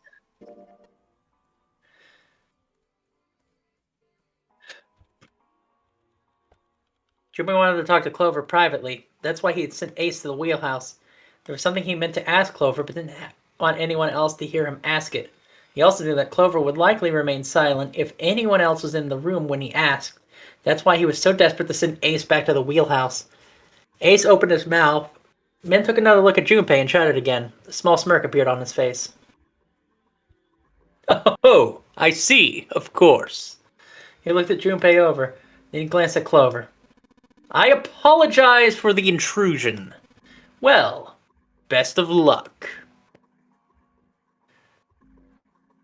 Jimmy wanted to talk to Clover privately. That's why he had sent Ace to the wheelhouse. There was something he meant to ask Clover, but didn't want anyone else to hear him ask it. He also knew that Clover would likely remain silent if anyone else was in the room when he asked. That's why he was so desperate to send Ace back to the wheelhouse. Ace opened his mouth. Min took another look at Junpei and shouted again. A small smirk appeared on his face. Oh, I see, of course. He looked at Junpei over. Then he glanced at Clover. I apologize for the intrusion. Well, best of luck.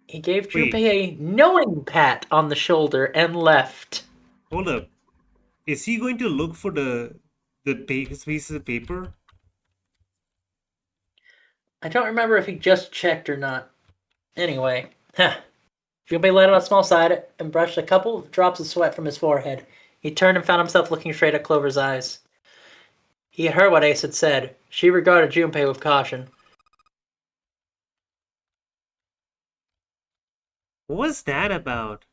He gave Junpei a knowing pat on the shoulder and left. Hold up. Is he going to look for the pieces of paper? I don't remember if he just checked or not. Anyway, Junpei let out a small sigh and brushed a couple of drops of sweat from his forehead. He turned and found himself looking straight at Clover's eyes. He had heard what Ace had said. She regarded Junpei with caution. What was that about?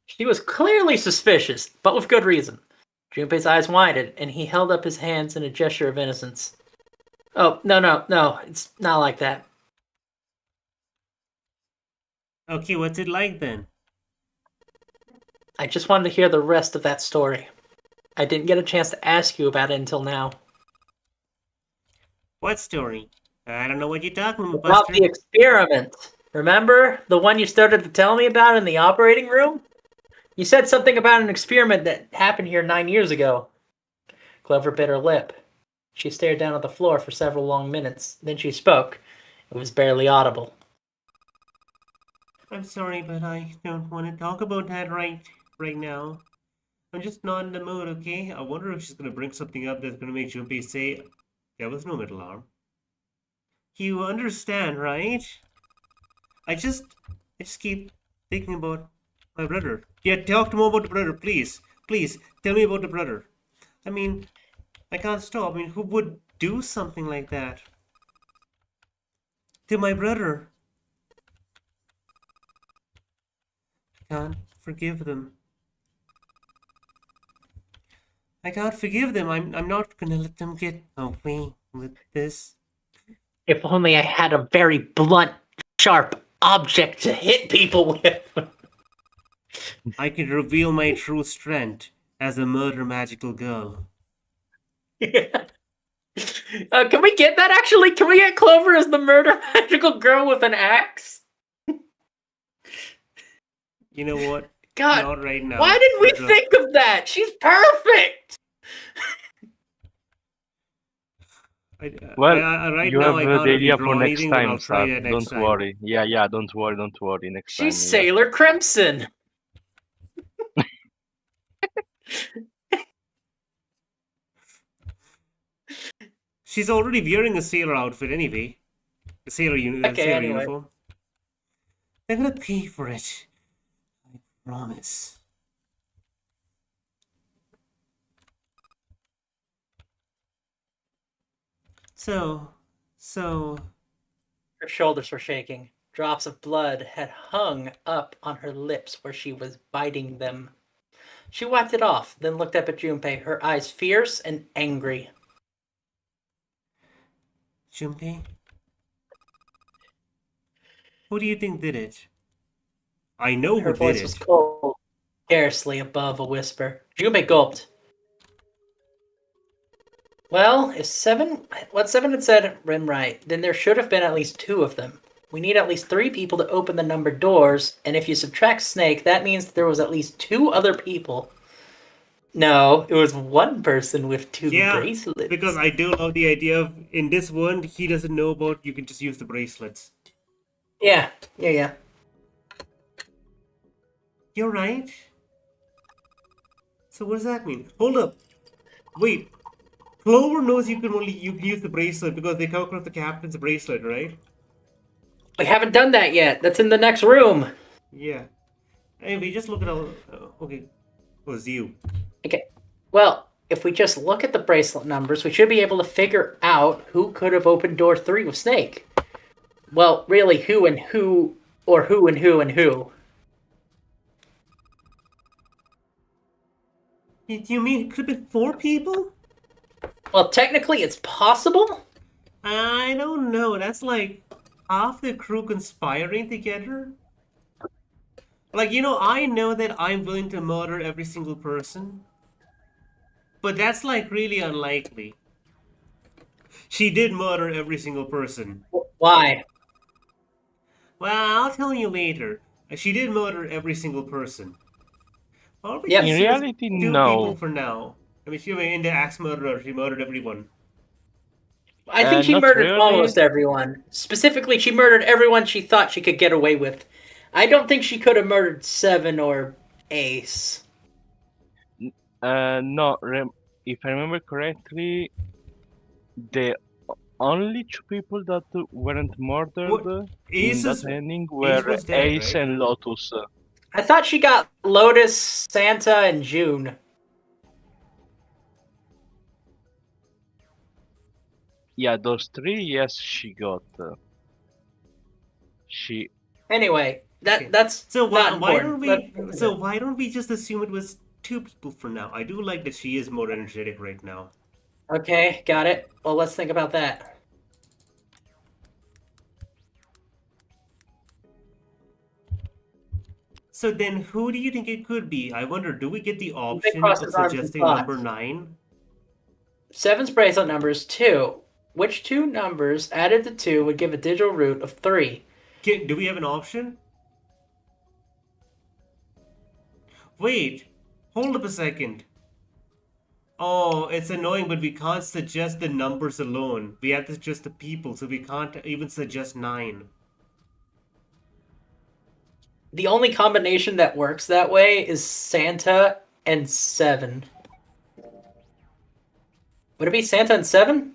She was clearly suspicious, but with good reason. Junpei's eyes widened, and he held up his hands in a gesture of innocence. Oh, no, it's not like that. Okay, what's it like then? I just wanted to hear the rest of that story. I didn't get a chance to ask you about it until now. What story? I don't know what you're talking about, About Buster. the experiment. Remember? The one you started to tell me about in the operating room? You said something about an experiment that happened here 9 years ago. Clover bit her lip. She stared down at the floor for several long minutes. Then she spoke. It was barely audible. I'm sorry, but I don't want to talk about that right now. I'm just not in the mood, okay? I wonder if she's gonna bring something up that's gonna make Junpei say, there was no middle arm. You understand, right? I just keep thinking about my brother. Yeah, talk more about the brother, please. Please, tell me about the brother. I mean, I can't stop. I mean, who would do something like that to my brother? I can't forgive them. I can't forgive them. I'm not gonna let them get away with this. If only I had a very blunt, sharp object to hit people with. I can reveal my true strength as a murder magical girl. Yeah. Can we get that actually? Can we get Clover as the murder magical girl with an axe? You know what? God, Not right now. why didn't we but, think of that? She's perfect! Well, right you now have I can't the really idea for draw next anything, but time, I'll try Sat. that next Don't time. worry. Yeah, don't worry. Next She's time. Sailor Crimson. She's already wearing a sailor outfit anyway. The Okay, sailor anyway. uniform. They're gonna pay for it. I promise. So, Her shoulders were shaking. Drops of blood had hung up on her lips where she was biting them. She wiped it off, then looked up at Junpei, her eyes fierce and angry. Junpei, who do you think did it? I know who Her did voice was it. cold, scarcely above a whisper. Junpei gulped. Well, if what Seven had said rim right, then there should have been at least 2 of them. We need at least 3 people to open the numbered doors, and if you subtract Snake, that means that there was at least 2 other people. No, it was 1 person with 2 bracelets. Because I do love the idea of, in this one, he doesn't know about, you can just use the bracelets. Yeah. You're right. So what does that mean? Hold up. Wait. Clover knows you can use the bracelet because they come across the captain's bracelet, right? We haven't done that yet. That's in the next room. Yeah. Hey, we just look at all. Okay. It was you. Okay. Well, if we just look at the bracelet numbers, we should be able to figure out who could have opened door 3 with Snake. Well, really, who and who, or who and who and who. You mean it could have been 4 people? Well, technically, it's possible. I don't know. That's like half the crew conspiring together. Like, I know that I'm willing to murder every single person. But that's like really unlikely. She did murder every single person. Why? Well, I'll tell you later. She did murder every single person. Yep. In reality, 2 no. people for now. I mean, in the axe murderer, she murdered everyone. I think she Not murdered really. almost everyone. Specifically, she murdered everyone she thought she could get away with. I don't think she could have murdered Seven or Ace. No. If I remember correctly, the only 2 people that weren't murdered What? in that ending were was dead, Ace right? and Lotus. I thought she got Lotus, Santa, and June. Yeah, those 3. Yes, she got. She. Anyway, Okay. that's So why not don't important. why don't we just assume it was 2 people for now? I do like that she is more energetic right now. Okay, got it. Well, let's think about that. So then, who do you think it could be? I wonder, do we get the option cross of his arms and suggesting thought. number 9? Seven's bracelet number is 2. Which 2 numbers added to 2 would give a digital root of 3? Do we have an option? Wait, hold up a second. Oh, it's annoying, but we can't suggest the numbers alone. We have to suggest the people, so we can't even suggest 9. The only combination that works that way is Santa and 7. Would it be Santa and 7?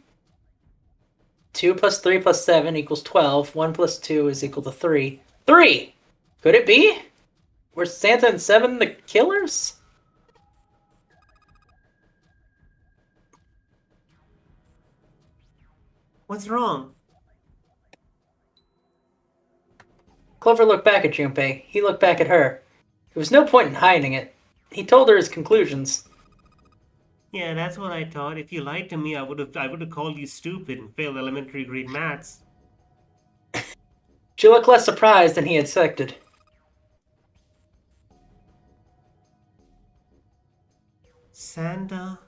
2 plus 3 plus 7 equals 12. 1 plus 2 is equal to 3. 3! Could it be? Were Santa and 7 the killers? What's wrong? Clover looked back at Junpei. He looked back at her. There was no point in hiding it. He told her his conclusions. Yeah, that's what I thought. If you lied to me, I would have called you stupid and failed elementary grade maths. She looked less surprised than he had expected. Santa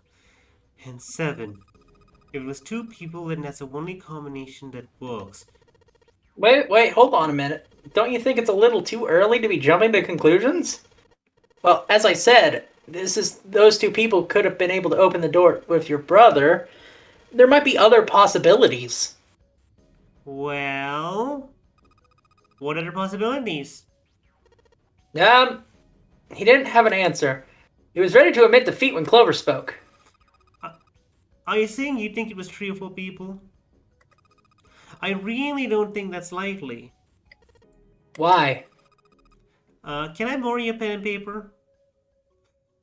and 7. If it was 2 people, then that's the only combination that works. Wait, hold on a minute. Don't you think it's a little too early to be jumping to conclusions? Well, as I said, those 2 people could have been able to open the door with your brother. There might be other possibilities. Well, what other possibilities? He didn't have an answer. He was ready to admit defeat when Clover spoke. Are you saying you think it was 3 or 4 people? I really don't think that's likely. Why? Can I borrow your pen and paper?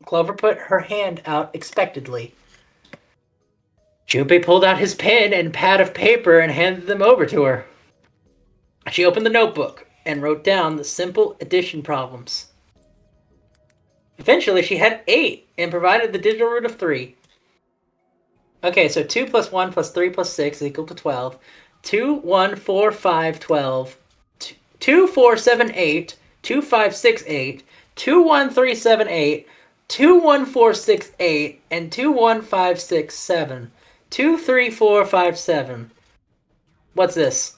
Clover put her hand out expectantly. Junpei pulled out his pen and pad of paper and handed them over to her. She opened the notebook and wrote down the simple addition problems. Eventually, she had 8 and provided the digital root of 3. Okay, so 2 plus 1 plus 3 plus 6 is equal to 12. 2, 1, 4, 5, 12. 2, 4, 7, 8. 2, 5, 6, 8. 2, 1, 3, 7, 8. 2, 1, 4, 6, 8. And 2, 1, 5, 6, 7. 2, 3, 4, 5, 7. What's this?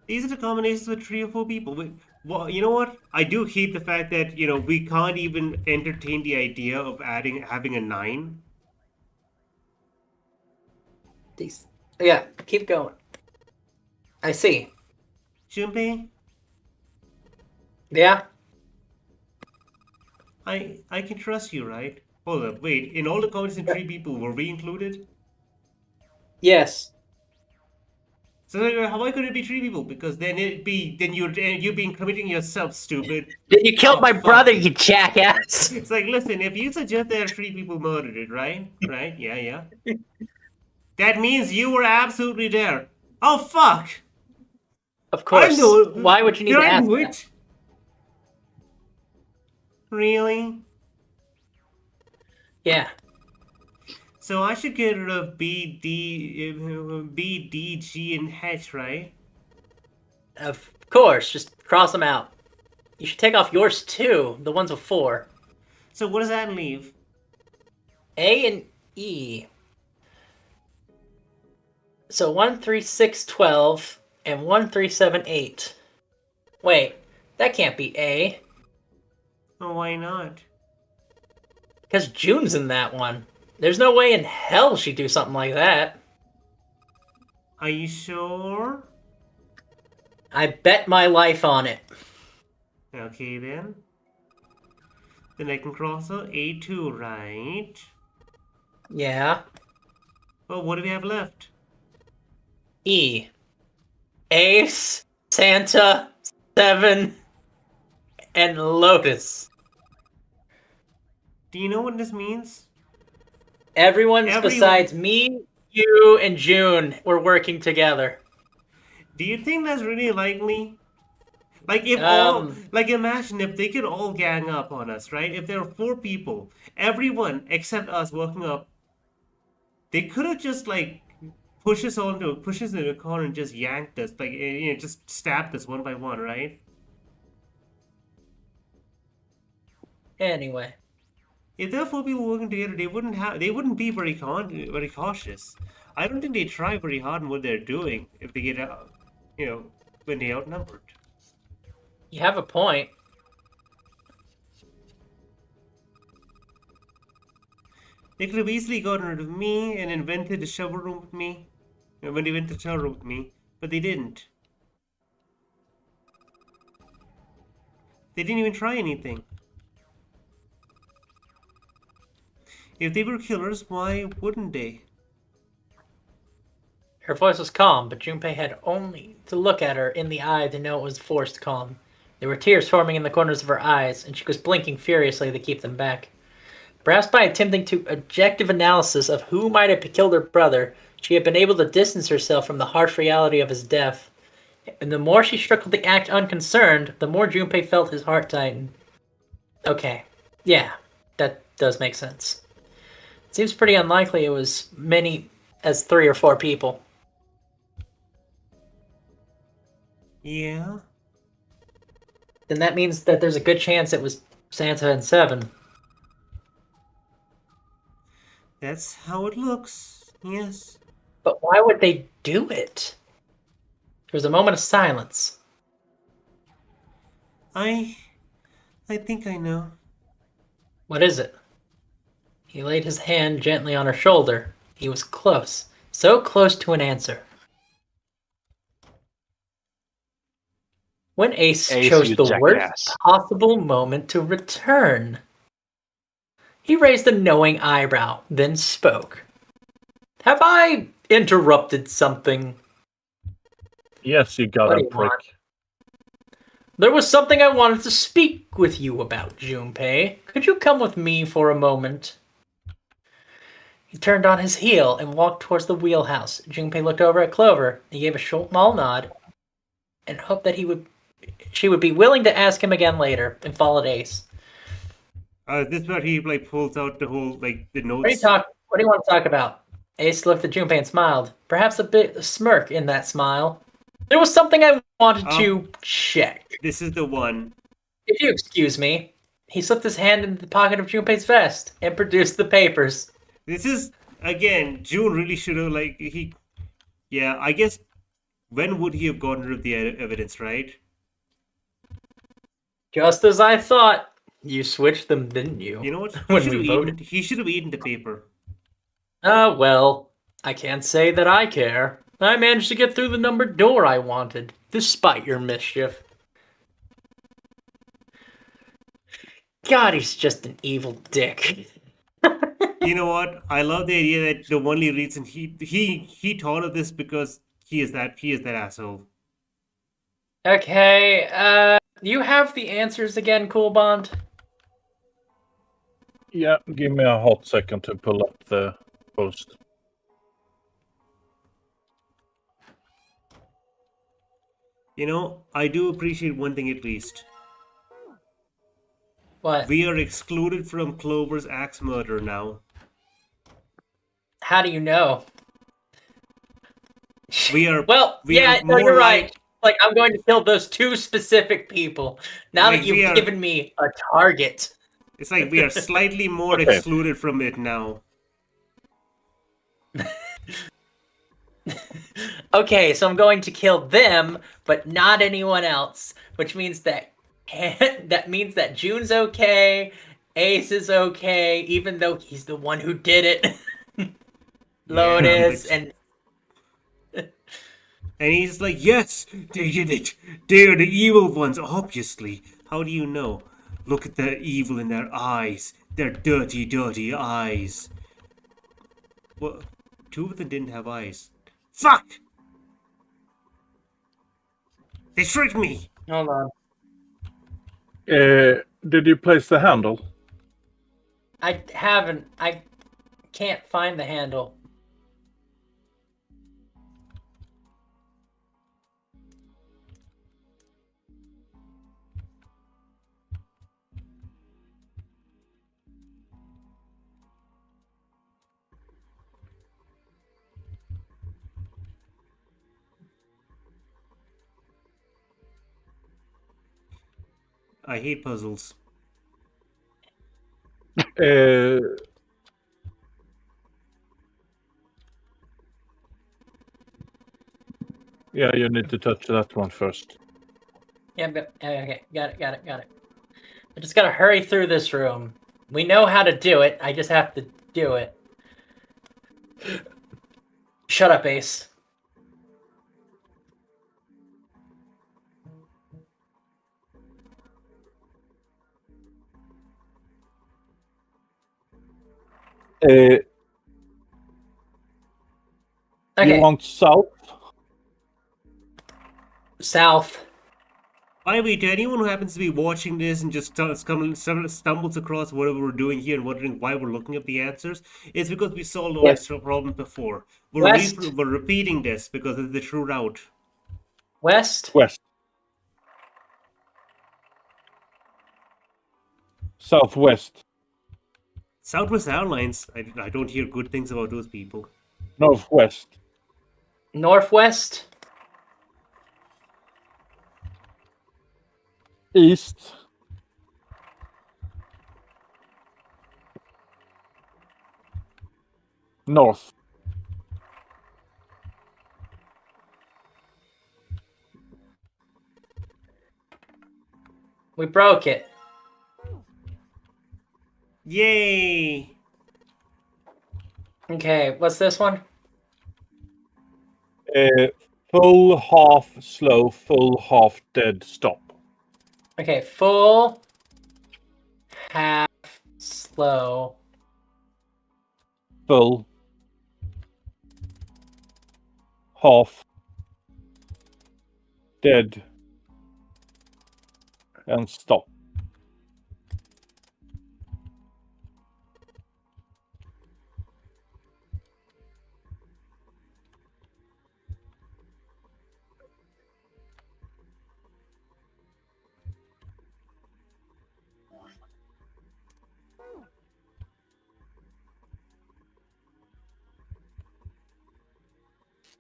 These are the combinations with 3 or 4 people. Well, you know what? I do hate the fact that, we can't even entertain the idea of having a 9. Yeah, keep going. I see. Junpei, Yeah? I can trust you, right? Hold up, wait. In all the combinations, 3 people, were we included? Yes. So why could it be 3 people? Because then you're being committing yourself, stupid. You killed Oh, my fuck. brother, you jackass! It's like, listen, if you suggest there are 3 people murdered it, right? Right? Yeah. That means you were absolutely there. Oh, fuck! Of course. I know. Why would you need Did to I ask do that? it? Really? Yeah. So I should get rid of B, D, G, and H, right? Of course, just cross them out. You should take off yours too, the ones with 4. So what does that leave? A and E. So 1, 3, 6, 12, and 1, 3, 7, 8. Wait, that can't be A, Oh, why not? because June's in that one. There's no way in hell she'd do something like that. Are you sure? I bet my life on it. Okay then. Then I can cross out A2, right? Yeah. Well, what do we have left? E. Ace, Santa, 7, and Lotus. Do you know what this means? Everyone Everyone. besides me, you, and June were working together. Do you think that's really likely? Like imagine if they could all gang up on us, right? If there are 4 people, everyone except us walking up, they could have just pushed us into a corner and just yanked us, just stabbed us one by one, right? Anyway. If there are 4 people working together, they wouldn't be very cautious. I don't think they try very hard on what they're doing if they get out, when they outnumbered. You have a point. They could have easily gotten rid of me and invented the shower room with me when they went to the shower room with me, but they didn't. They didn't even try anything. If they were killers, why wouldn't they? Her voice was calm, but Junpei had only to look at her in the eye to know it was forced calm. There were tears forming in the corners of her eyes, and she was blinking furiously to keep them back. Perhaps by attempting to objective analysis of who might have killed her brother, she had been able to distance herself from the harsh reality of his death. And the more she struggled the act unconcerned, the more Junpei felt his heart tighten. Okay, yeah, that does make sense. Seems pretty unlikely it was many as 3 or 4 people. Yeah? then that means that there's a good chance it was Santa and Seven. That's how it looks. Yes. But why would they do it? There was a moment of silence. I think I know. What is it? He laid his hand gently on her shoulder. He was close, so close to an answer. When Ace chose you the worst jackass. possible moment to return, he raised a knowing eyebrow, then spoke. Have I interrupted something? Yes, you got What a do you prick. want? There was something I wanted to speak with you about, Junpei. Could you come with me for a moment? He turned on his heel and walked towards the wheelhouse. Junpei looked over at Clover. He gave a small nod and hoped that she would be willing to ask him again later, and followed Ace. This where he like pulls out the whole like the What do notes. you want to talk about? Ace looked at Junpei and smiled, perhaps a bit of smirk in that smile. There was something I wanted to check. This is the one. If you excuse me. He slipped his hand into the pocket of Junpei's vest and produced the papers. This is again. June really should have like he. Yeah, I guess. When would he have gotten rid of the evidence, right? Just as I thought. You switched them, didn't you? You know what? When we voted. He should have eaten the paper. Well, I can't say that I care. I managed to get through the numbered door I wanted, despite your mischief. God, he's just an evil dick. You know what? I love the idea that the only reason he thought of this because he is that asshole. Okay, you have the answers again, Cool Bond? Yeah, give me a hot second to pull up the post. You know, I do appreciate one thing at least. What? We are excluded from Clover's axe murder now. How do you know? We are. Well, we yeah, are no, you're more right. Like, I'm going to kill those two specific people. Now Like, that you've we are- given me a target. It's like we are slightly more Okay. excluded from it now. Okay, so I'm going to kill them, but not anyone else, which means that means that June's okay, Ace is okay, even though he's the one who did it. Lotus but- and And he's like, yes, they did it. They're the evil ones, obviously. How do you know? Look at the evil in their eyes. Their dirty, dirty eyes. Well, two of them didn't have eyes. Fuck! They tricked me! hold on. Did you place the handle? I can't find the handle. I hate puzzles. Yeah, you need to touch that one first. Yeah, but, okay, got it. I just gotta hurry through this room. We know how to do it, I just have to do it. Shut up, Ace. You Okay, want south? south. By the way, to anyone who happens to be watching this and just stumbles across whatever we're doing here and wondering why we're looking up the answers, it's because we solved all Yes. these problems before. We're, West. we're repeating this because it's the true route. West. West. Southwest. Southwest Airlines, I don't hear good things about those people. Northwest. Northwest. East. North. We broke it. Yay! Okay, what's this one? Full, half, slow, full, half, dead, stop. Okay, full, half, slow. Full, half, dead, and stop.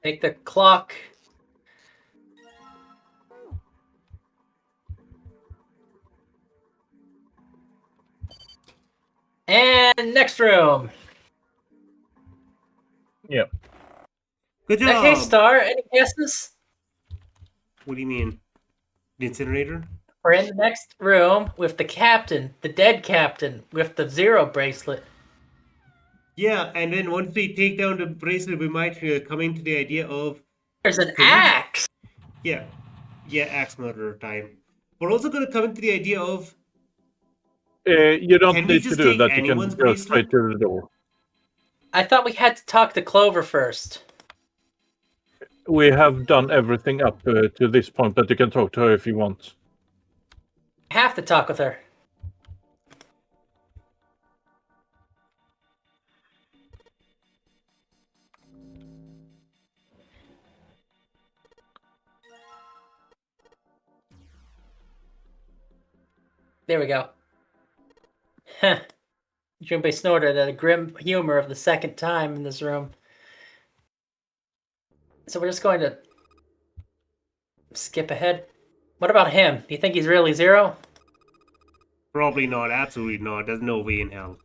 Take the clock. And next room. Yeah. Good job! Okay, Star, any guesses? What do you mean? The incinerator? We're in the next room with the captain, the dead captain, with the zero bracelet. Yeah, and then once we take down the bracelet, we might come into the idea of... There's an Can we- axe! Yeah, axe murderer time. We're also going to come into the idea of... You don't Can we need to just do take that. You can anyone's go straight bracelet? to the door. I thought we had to talk to Clover first. We have done everything up to this point, but you can talk to her if you want. I have to talk with her. There we go. Heh. Junpei snorted at the grim humor of the second time in this room. So we're just going to skip ahead. What about him? Do you think he's really zero? Probably not, absolutely not. There's no way in hell.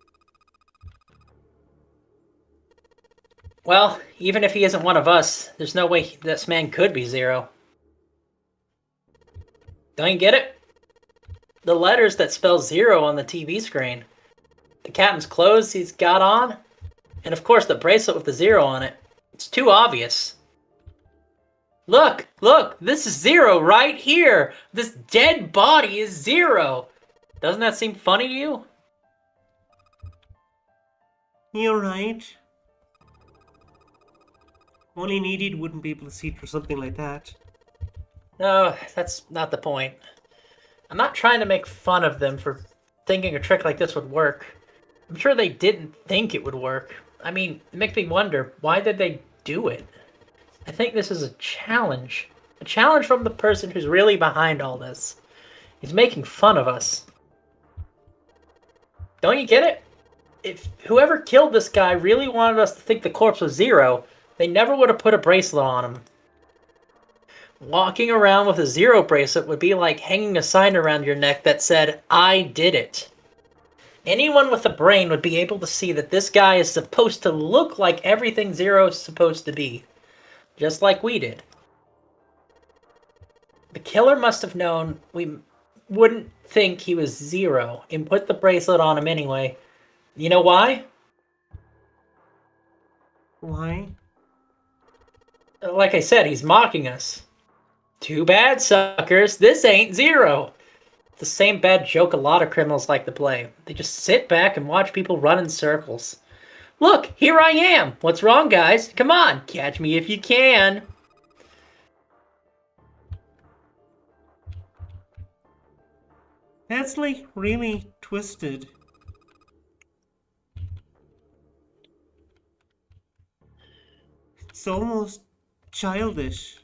Well, even if he isn't one of us, there's no way this man could be zero. Don't you get it? The letters that spell zero on the TV screen. The captain's clothes he's got on. And of course the bracelet with the zero on it. It's too obvious. Look, this is zero right here. This dead body is zero. Doesn't that seem funny to you? You're right. Only an idiot wouldn't be able to see through something like that. No, that's not the point. I'm not trying to make fun of them for thinking a trick like this would work. I'm sure they didn't think it would work. I mean, it makes me wonder, why did they do it? I think this is a challenge. A challenge from the person who's really behind all this. He's making fun of us. Don't you get it? If whoever killed this guy really wanted us to think the corpse was zero, they never would have put a bracelet on him. Walking around with a zero bracelet would be like hanging a sign around your neck that said, "I did it." Anyone with a brain would be able to see that this guy is supposed to look like everything zero is supposed to be. Just like we did. The killer must have known we wouldn't think he was zero and put the bracelet on him anyway. You know why? Why? Like I said, he's mocking us. Too bad, suckers. This ain't zero. The same bad joke a lot of criminals like to play. They just sit back and watch people run in circles. Look, here I am. What's wrong, guys? Come on, catch me if you can. That's like really twisted. It's almost childish.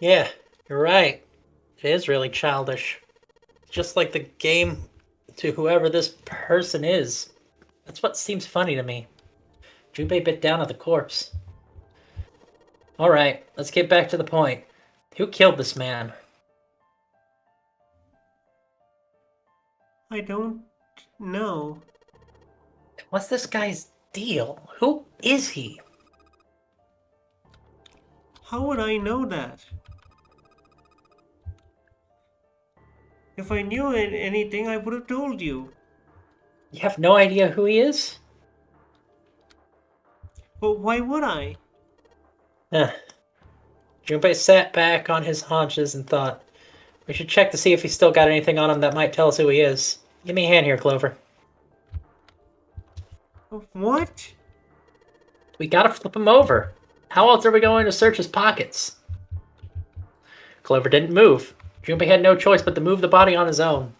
Yeah, you're right. It is really childish. Just like the game to whoever this person is. That's what seems funny to me. Junpei bit down at the corpse. Alright, let's get back to the point. Who killed this man? I don't know. What's this guy's deal? Who is he? How would I know that? If I knew anything, I would have told you. You have no idea who he is? But why would I? Junpei sat back on his haunches and thought, we should check to see if he's still got anything on him that might tell us who he is. Give me a hand here, Clover. What? We gotta flip him over. How else are we going to search his pockets? Clover didn't move. Junpei had no choice but to move the body on his own.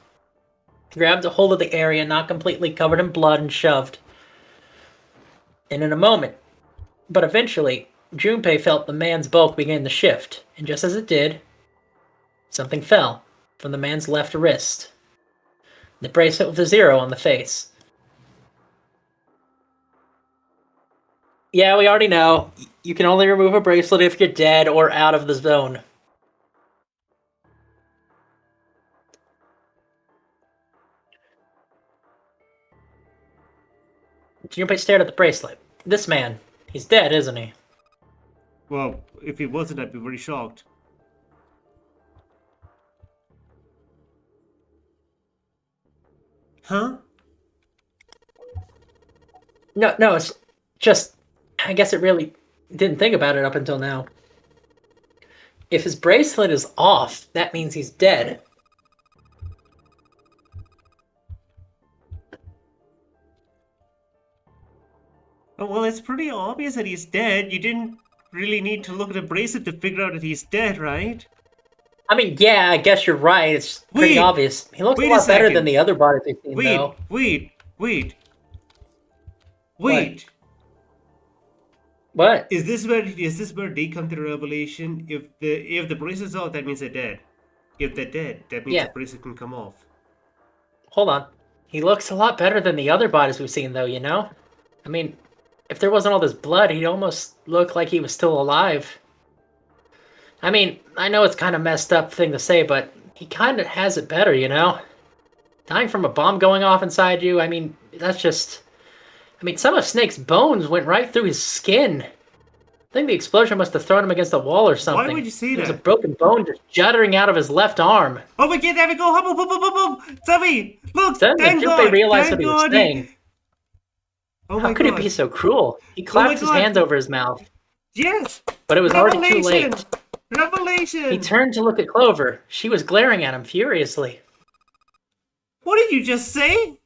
He grabbed a hold of the area not completely covered in blood and shoved. And in a moment, but eventually, Junpei felt the man's bulk begin to shift, and just as it did, something fell from the man's left wrist. The bracelet with a 0 on the face. Yeah, we already know. You can only remove a bracelet if you're dead or out of the zone. Junpei stared at the bracelet. This man, he's dead, isn't he? Well, if he wasn't, I'd be very shocked. Huh? No, it's just... I guess it really didn't think about it up until now. If his bracelet is off, that means he's dead. Oh, well, it's pretty obvious that he's dead. You didn't really need to look at the bracelet to figure out that he's dead, right? I mean, yeah, I guess you're right. It's pretty Wait, obvious. He looks a wait a lot better second. than the other bodies we've seen, though. Wait. What? Is this where they come to the revelation? If the bracelet's off, that means they're dead. If they're dead, that means Yeah. the bracelet can come off. Hold on. He looks a lot better than the other bodies we've seen, though, you know? I mean, if there wasn't all this blood, he'd almost look like he was still alive. I mean, I know it's kind of messed up thing to say, but he kind of has it better, you know? Dying from a bomb going off inside you, I mean, that's just... I mean, some of Snake's bones went right through his skin. I think the explosion must have thrown him against the wall or something. Why would you say There was that? a broken bone just juddering out of his left arm. Oh my god, there we go! Hop, hop, hop, hop, hop! Tommy! Look! Suddenly, Thank Junpei God! realized Thank what he was God! saying. Oh How my could God! it be so cruel? He clapped his God. hands over his mouth, Yes! but it was already too Revelation! late. Revelation! He turned to look at Clover. She was glaring at him furiously. What did you just say?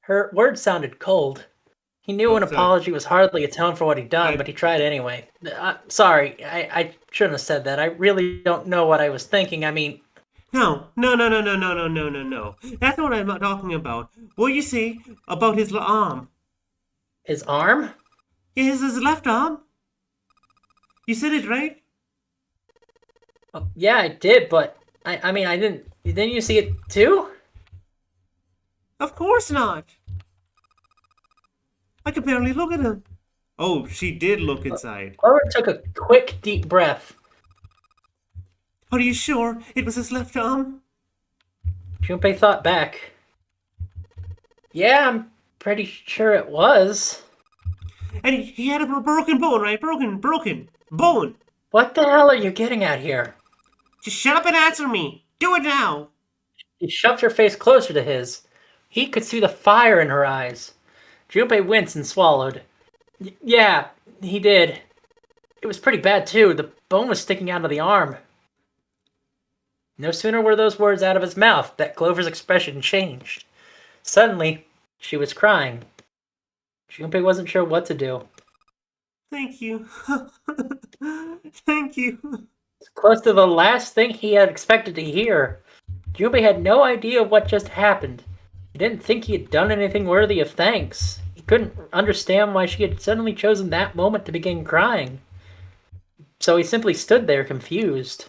Her words sounded cold. He knew an sorry. apology was hardly atone for what he'd done, I- but he tried anyway. Sorry, I shouldn't have said that. I really don't know what I was thinking. I mean, No. That's not what I'm not talking about. What you say about his arm? his arm? His left arm? You said it right? Oh, yeah, I did, but I mean, I didn't. Didn't you see it too? Of course not. I could barely look at him. Oh, she did look inside. Clover took a quick, deep breath. Are you sure it was his left arm? Junpei thought back. Yeah, I'm pretty sure it was. And he had a broken bone, right? Broken bone. What the hell are you getting at here? Just shut up and answer me. Do it now. She shoved her face closer to his. He could see the fire in her eyes. Junpei winced and swallowed. Yeah, he did. It was pretty bad, too. The bone was sticking out of the arm. No sooner were those words out of his mouth that Clover's expression changed. Suddenly, she was crying. Junpei wasn't sure what to do. Thank you. Thank you. It's close to the last thing he had expected to hear. Junpei had no idea what just happened. He didn't think he had done anything worthy of thanks. He couldn't understand why she had suddenly chosen that moment to begin crying. So he simply stood there confused.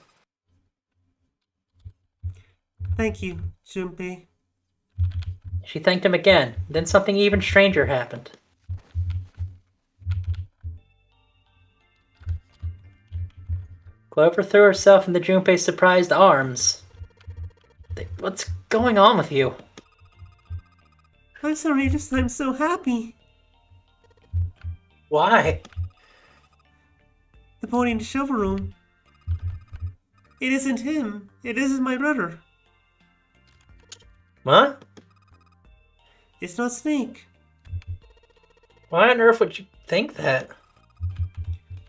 Thank you, Junpei. She thanked him again. Then something even stranger happened. Clover threw herself into Junpei's surprised arms. What's going on with you? I'm sorry, just I'm so happy. Why? The pony in the shovel room. It isn't him. It isn't my brother. What? It's not Snake. Why on earth would you think that?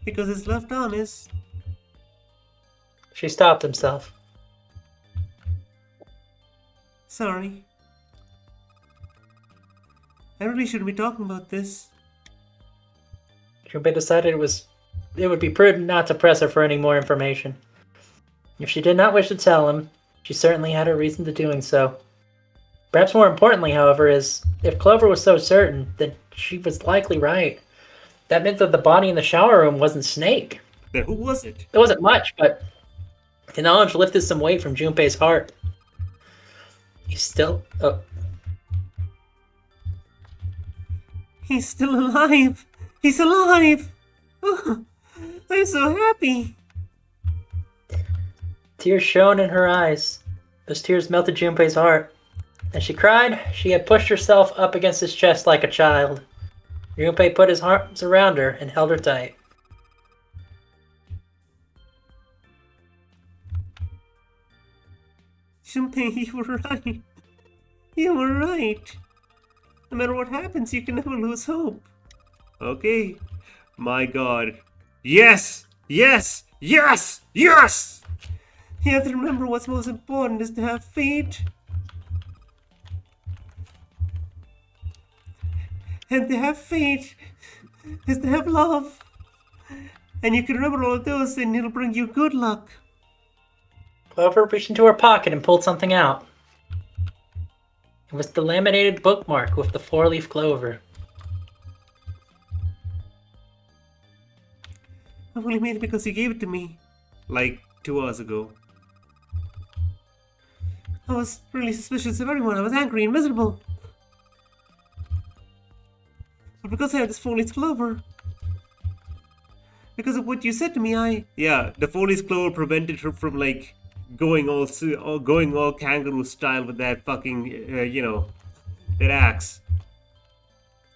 Because his left arm is... She stopped himself. Sorry. I really shouldn't be talking about this. Junpei decided it would be prudent not to press her for any more information. If she did not wish to tell him, she certainly had a reason to doing so. Perhaps more importantly, however, is if Clover was so certain, then she was likely right. That meant that the body in the shower room wasn't Snake. Then who was it? It wasn't much, but the knowledge lifted some weight from Junpei's heart. He's still... Oh, He's still alive! He's alive! Oh, I'm so happy! tears shone in her eyes. Those tears melted Junpei's heart. As she cried, she had pushed herself up against his chest like a child. Junpei put his arms around her and held her tight. Junpei, you were right. You were right. No matter what happens, you can never lose hope. Okay. My God. Yes! Yes! Yes! Yes! You have to remember what's most important is to have faith. And to have faith is to have love. And you can remember all those and it'll bring you good luck. Clover reached into her pocket and pulled something out. It was the laminated bookmark with the four-leaf clover. I only made it because you gave it to me. Like 2 hours ago. I was really suspicious of everyone. I was angry and miserable. But because I had this four-leaf clover, because of what you said to me, yeah, the four-leaf clover prevented her from like going all kangaroo style with that fucking that axe.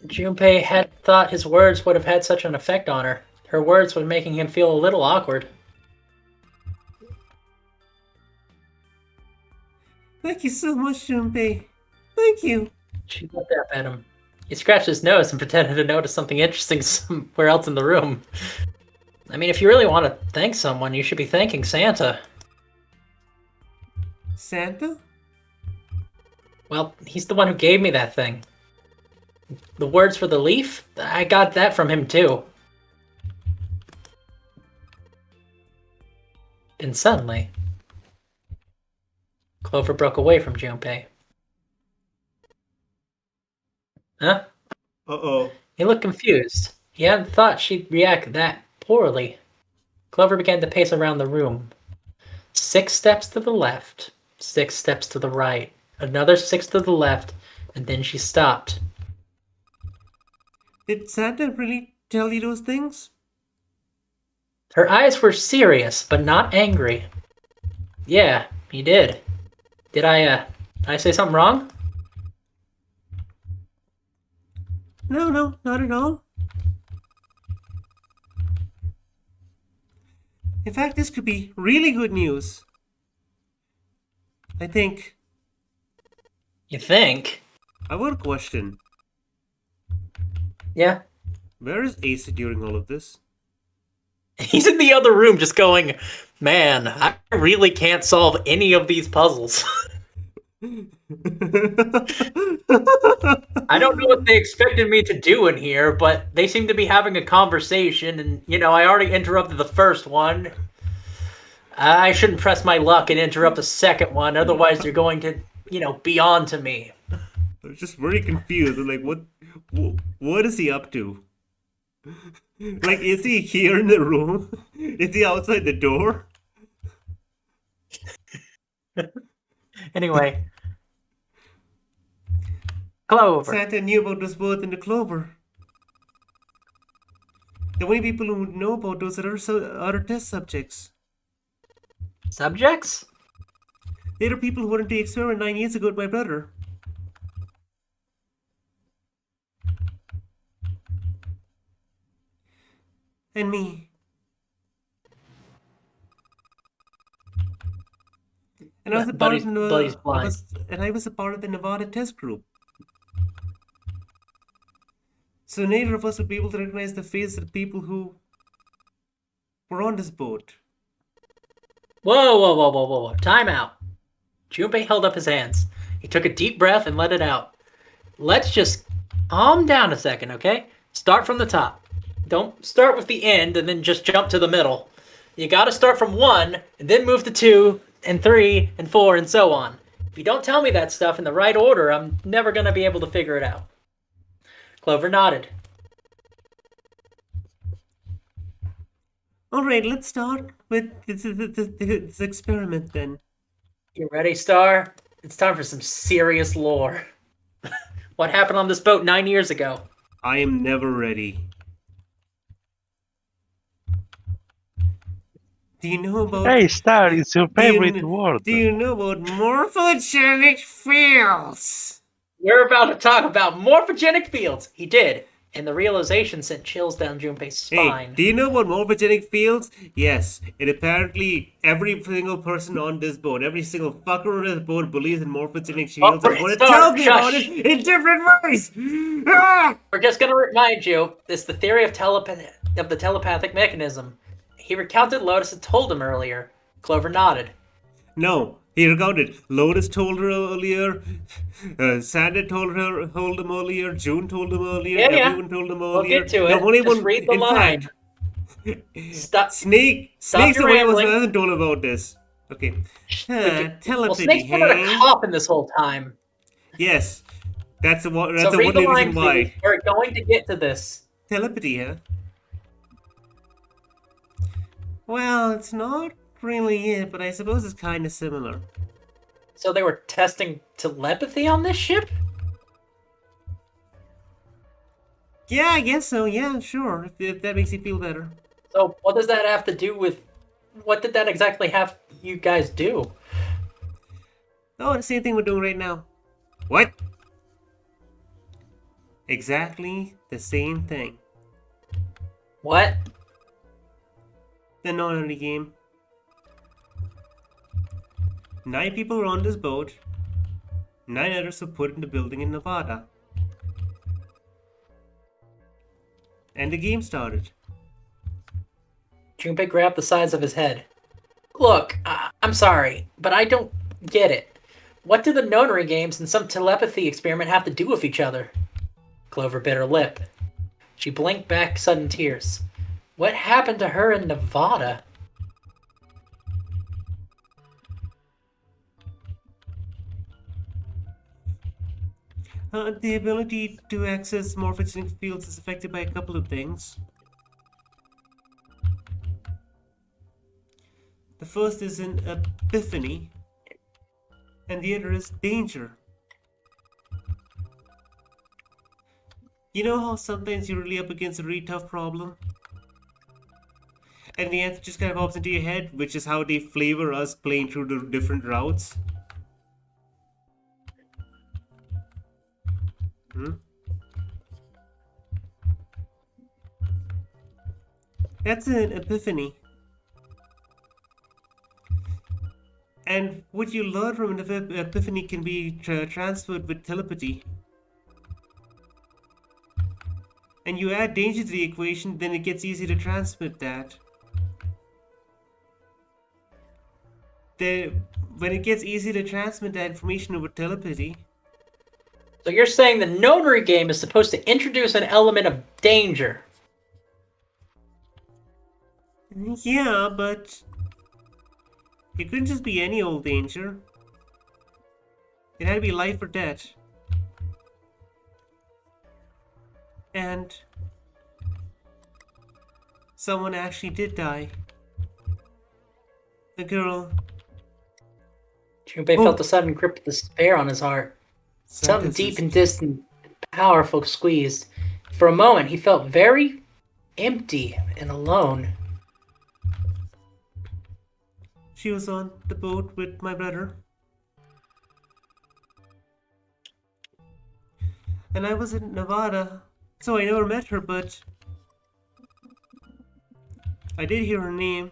Junpei had thought his words would have had such an effect on her. Her words were making him feel a little awkward. Thank you so much, Junpei. Thank you. She looked up at him. He scratched his nose and pretended to notice something interesting somewhere else in the room. I mean, if you really want to thank someone, you should be thanking Santa. Santa? Well, he's the one who gave me that thing. The words for the leaf? I got that from him too. And suddenly, Clover broke away from Junpei. Huh? Uh-oh. He looked confused. He hadn't thought she'd react that poorly. Clover began to pace around the room. 6 steps to the left, 6 steps to the right, another 6 to the left, and then she stopped. Did Santa really tell you those things? Her eyes were serious, but not angry. Yeah, he did. Did I say something wrong? No, not at all. In fact, this could be really good news. I think. You think? I've got a question. Yeah. Where is Asa during all of this? He's in the other room just going, man, I really can't solve any of these puzzles. I don't know what they expected me to do in here, but they seem to be having a conversation, and, I already interrupted the first one. I shouldn't press my luck and interrupt the second one, otherwise they're going to, be on to me. I was just very confused. I'm like, what is he up to? Like, is he here in the room? Is he outside the door? Anyway. Clover. Santa knew about those birds in the clover. The only people who know about those are test subjects. Subjects? There are people who wanted to experiment 9 years ago with my brother. And me. And I was a part of But he's blind. I was a part of the Nevada test group. So neither of us would be able to recognize the faces of the people who were on this boat. Whoa. Time out. Junpei held up his hands. He took a deep breath and let it out. Let's just calm down a second, okay? Start from the top. Don't start with the end and then just jump to the middle. You gotta start from 1 and then move to 2 and 3 and 4 and so on. If you don't tell me that stuff in the right order, I'm never gonna be able to figure it out. Clover nodded. Alright, let's start with this experiment then. You ready, Star? It's time for some serious lore. What happened on this boat 9 years ago? I am never ready. Do you know about... Hey, Star, it's your favorite word. Do you know about morphogenic fields? We're about to talk about morphogenic fields. He did. And the realization sent chills down Junpei's spine. Hey, do you know about morphogenic fields? Yes, and apparently every single person on this boat, every single fucker on this boat believes in morphogenic fields and want to tell me about it in different ways. Ah! We're just going to remind you, it's the theory of the telepathic mechanism. He recounted Lotus had told him earlier. Clover nodded. No, he recounted. Lotus told her earlier. Sandra told him earlier. June told him earlier. Yeah. Everyone told him earlier. We'll get to it. The only Just one, read the in line. Fact, Snake's the your only one rambling. who hasn't told about this. Okay. Well, Telepathy. Snake's been a cop in this whole time. Yes. That's the one So read the line, reason why. please. We're going to get to this. Telepathy, huh? Well, it's not really it, but I suppose it's kind of similar. So they were testing telepathy on this ship? Yeah, I guess so. Yeah, sure. If that makes you feel better. So what does that have to do with... What did that exactly have you guys do? Oh, the same thing we're doing right now. What? Exactly the same thing. What? The non-only game. 9 people were on this boat. 9 others were put in the building in Nevada. And the game started. Junpei grabbed the sides of his head. Look, I'm sorry, but I don't get it. What do the nonary games and some telepathy experiment have to do with each other? Clover bit her lip. She blinked back sudden tears. What happened to her in Nevada? The ability to access morphogenic fields is affected by a couple of things. The first is an epiphany, and the other is danger. You know how sometimes you're really up against a really tough problem? And the answer just kind of pops into your head, which is how they flavor us playing through the different routes. That's an epiphany. And what you learn from an epiphany can be transferred with telepathy. And you add danger to the equation, then it gets easy to transmit that. When it gets easy to transmit that information over telepathy. So you're saying the notary game is supposed to introduce an element of danger? Yeah, but it couldn't just be any old danger. It had to be life or death. And someone actually did die. The girl. Junpei felt a sudden grip of despair on his heart. Something deep and distant, powerful squeezed. For a moment, he felt very empty and alone. She was on the boat with my brother. And I was in Nevada, so I never met her, but I did hear her name.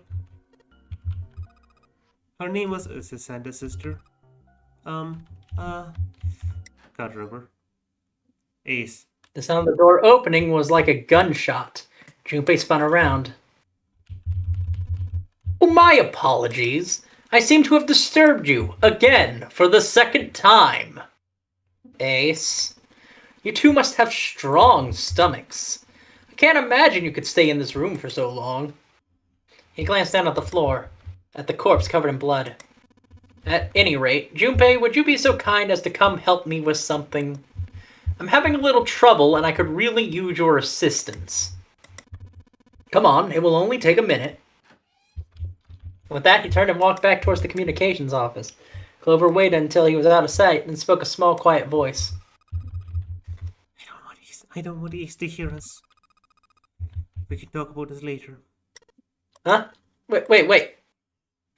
Her name was Santa's sister. Can't remember. Ace. The sound of the door opening was like a gunshot. Junpei spun around. Oh, my apologies. I seem to have disturbed you, again, for the second time. Ace, you two must have strong stomachs. I can't imagine you could stay in this room for so long. He glanced down at the floor, at the corpse covered in blood. At any rate, Junpei, would you be so kind as to come help me with something? I'm having a little trouble, and I could really use your assistance. Come on, it will only take a minute. With that, he turned and walked back towards the communications office. Clover waited until he was out of sight and spoke a small, quiet voice. I don't want Ace to hear us. We can talk about this later. Huh? Wait.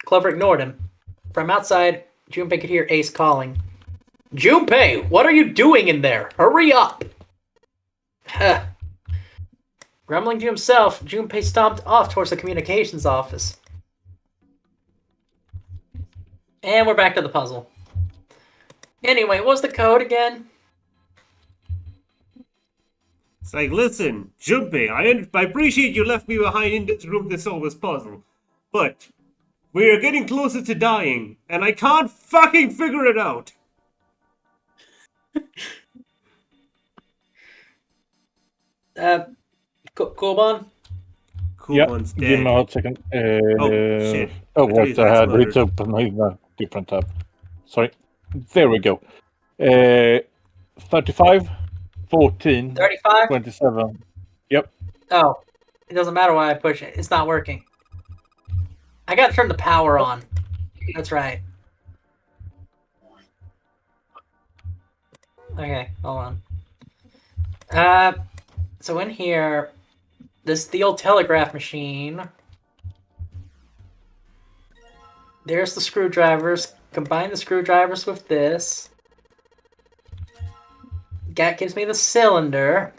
Clover ignored him. From outside, Junpei could hear Ace calling. Junpei, what are you doing in there? Hurry up! Grumbling to himself, Junpei stomped off towards the communications office. And we're back to the puzzle. Anyway, what was the code again? It's like, listen, Junpei, I appreciate you left me behind in this room to solve this puzzle, but we are getting closer to dying, and I can't fucking figure it out. Koban? Kuban's Give dead. me a second. Oh, shit. Oh, I thought what his I axe had murdered. it open in a different tab. Sorry. There we go. 35, 14, 35? 27. Yep. Oh, it doesn't matter why I push it. It's not working. I gotta turn the power on. That's right. Okay, hold on. So in here, this is the old telegraph machine. There's the screwdrivers. Combine the screwdrivers with this. That gives me the cylinder.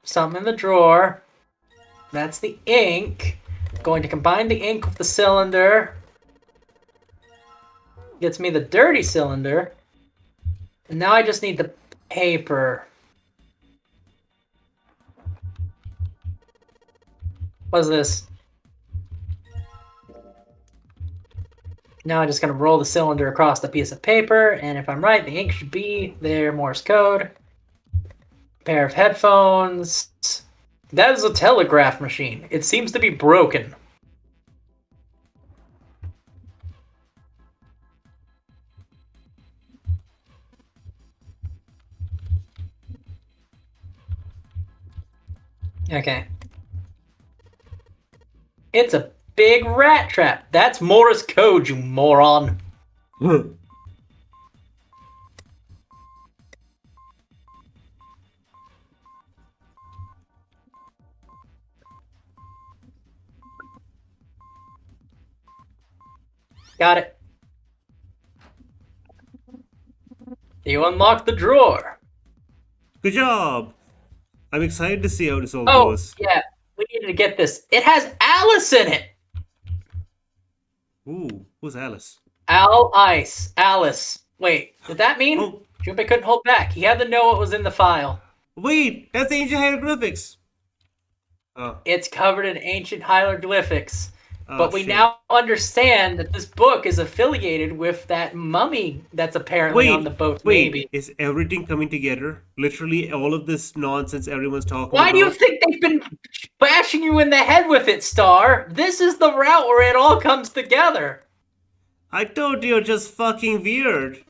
Something in the drawer. That's the ink. Going to combine the ink with the cylinder. Gets me the dirty cylinder. And now I just need the paper. What's this? Now I'm just going to roll the cylinder across the piece of paper, and if I'm right, the ink should be there, Morse code. Pair of headphones. That is a telegraph machine. It seems to be broken. Okay. It's a big rat trap. That's Morse code, you moron. Got it. You unlocked the drawer. Good job. I'm excited to see how this all Oh, goes. yeah. We needed to get this. It has Alice in it. Ooh, who's Alice? Alice. Wait, did that mean Oh, Junpei couldn't hold back? He had to know what was in the file. wait, that's the ancient hieroglyphics. Oh, It's covered in ancient hieroglyphics. oh, But we shit. now understand that this book is affiliated with that mummy that's apparently on the boat. Wait, Maybe. is everything coming together? Literally all of this nonsense everyone's talking Why about? do you think they've been bashing you in the head with it, Star? This is the route where it all comes together. I told you you're just fucking weird.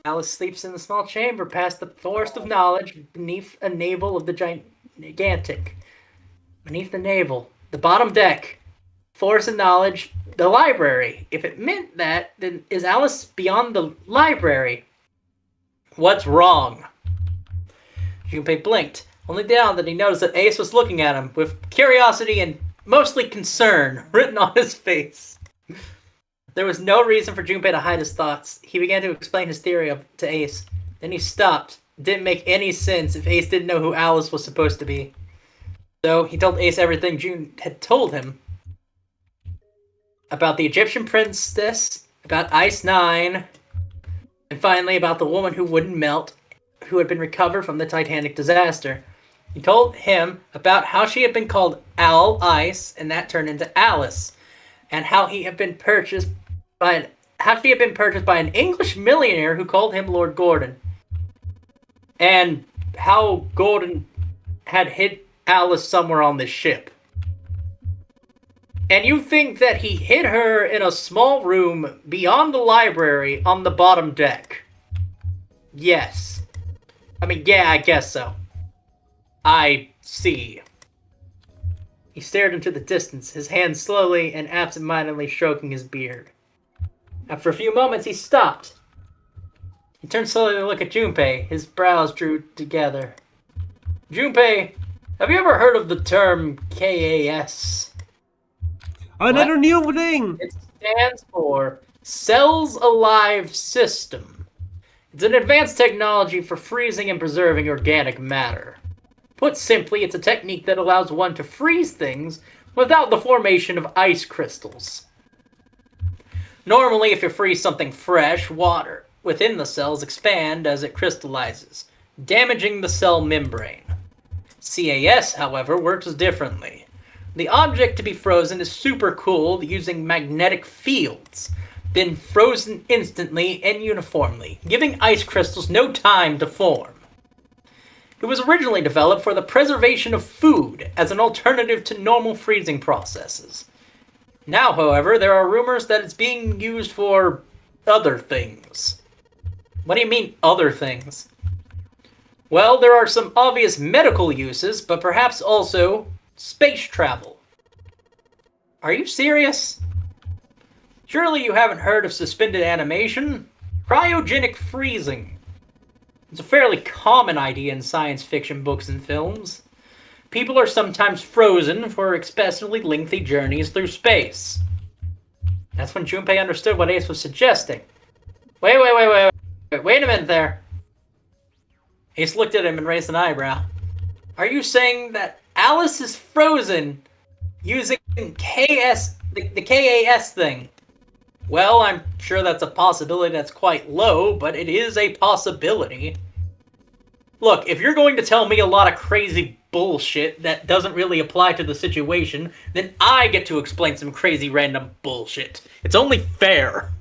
Alice sleeps in the small chamber past the forest of knowledge beneath a navel of the gigantic. Beneath the navel. The bottom deck. Forest of knowledge. The library. If it meant that, then is Alice beyond the library? What's wrong? Junpei blinked. Only down that he noticed that Ace was looking at him with curiosity and mostly concern written on his face. There was no reason for Junpei to hide his thoughts. He began to explain his theory to Ace. Then he stopped. It didn't make any sense if Ace didn't know who Alice was supposed to be. So he told Ace everything June had told him. About the Egyptian princess, about Ice 9, and finally about the woman who wouldn't melt, who had been recovered from the Titanic disaster. He told him about how she had been called Owl Ice, and that turned into Alice, and how she had been purchased by an English millionaire who called him Lord Gordon, and how Gordon had hid Alice somewhere on this ship. And you think that he hid her in a small room beyond the library on the bottom deck? Yes. I mean, yeah, I guess so. I see. He stared into the distance, his hand slowly and absent-mindedly stroking his beard. After a few moments, he stopped. He turned slowly to look at Junpei. His brows drew together. Junpei, have you ever heard of the term KAS? Another new thing! It stands for Cells Alive System. It's an advanced technology for freezing and preserving organic matter. Put simply, it's a technique that allows one to freeze things without the formation of ice crystals. Normally, if you freeze something fresh, water within the cells expand as it crystallizes, damaging the cell membrane. CAS, however, works differently. The object to be frozen is supercooled using magnetic fields, then frozen instantly and uniformly, giving ice crystals no time to form. It was originally developed for the preservation of food as an alternative to normal freezing processes. Now, however, there are rumors that it's being used for other things. What do you mean, other things? Well, there are some obvious medical uses, but perhaps also space travel. Are you serious? Surely you haven't heard of suspended animation? Cryogenic freezing. It's a fairly common idea in science fiction books and films. People are sometimes frozen for especially lengthy journeys through space. That's when Junpei understood what Ace was suggesting. Wait a minute there. Ace looked at him and raised an eyebrow. Are you saying that Alice is frozen using KS, the KAS thing? Well, I'm sure that's a possibility that's quite low, but it is a possibility. Look, if you're going to tell me a lot of crazy bullshit that doesn't really apply to the situation, then I get to explain some crazy random bullshit. It's only fair.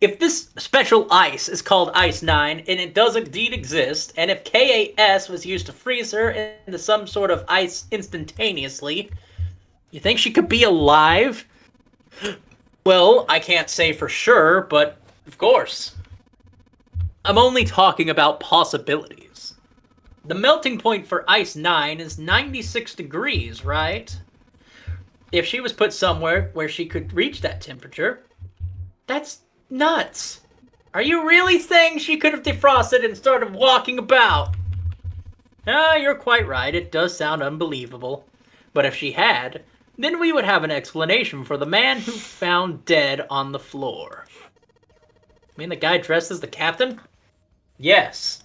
If this special ice is called Ice 9, and it does indeed exist, and if KAS was used to freeze her into some sort of ice instantaneously, you think she could be alive? Well, I can't say for sure, but of course. I'm only talking about possibilities. The melting point for Ice 9 is 96 degrees, right? If she was put somewhere where she could reach that temperature, that's nuts. Are you really saying she could have defrosted and started walking about? You're quite right. It does sound unbelievable. But if she had, then we would have an explanation for the man who found dead on the floor. You mean the guy dressed as the captain? Yes.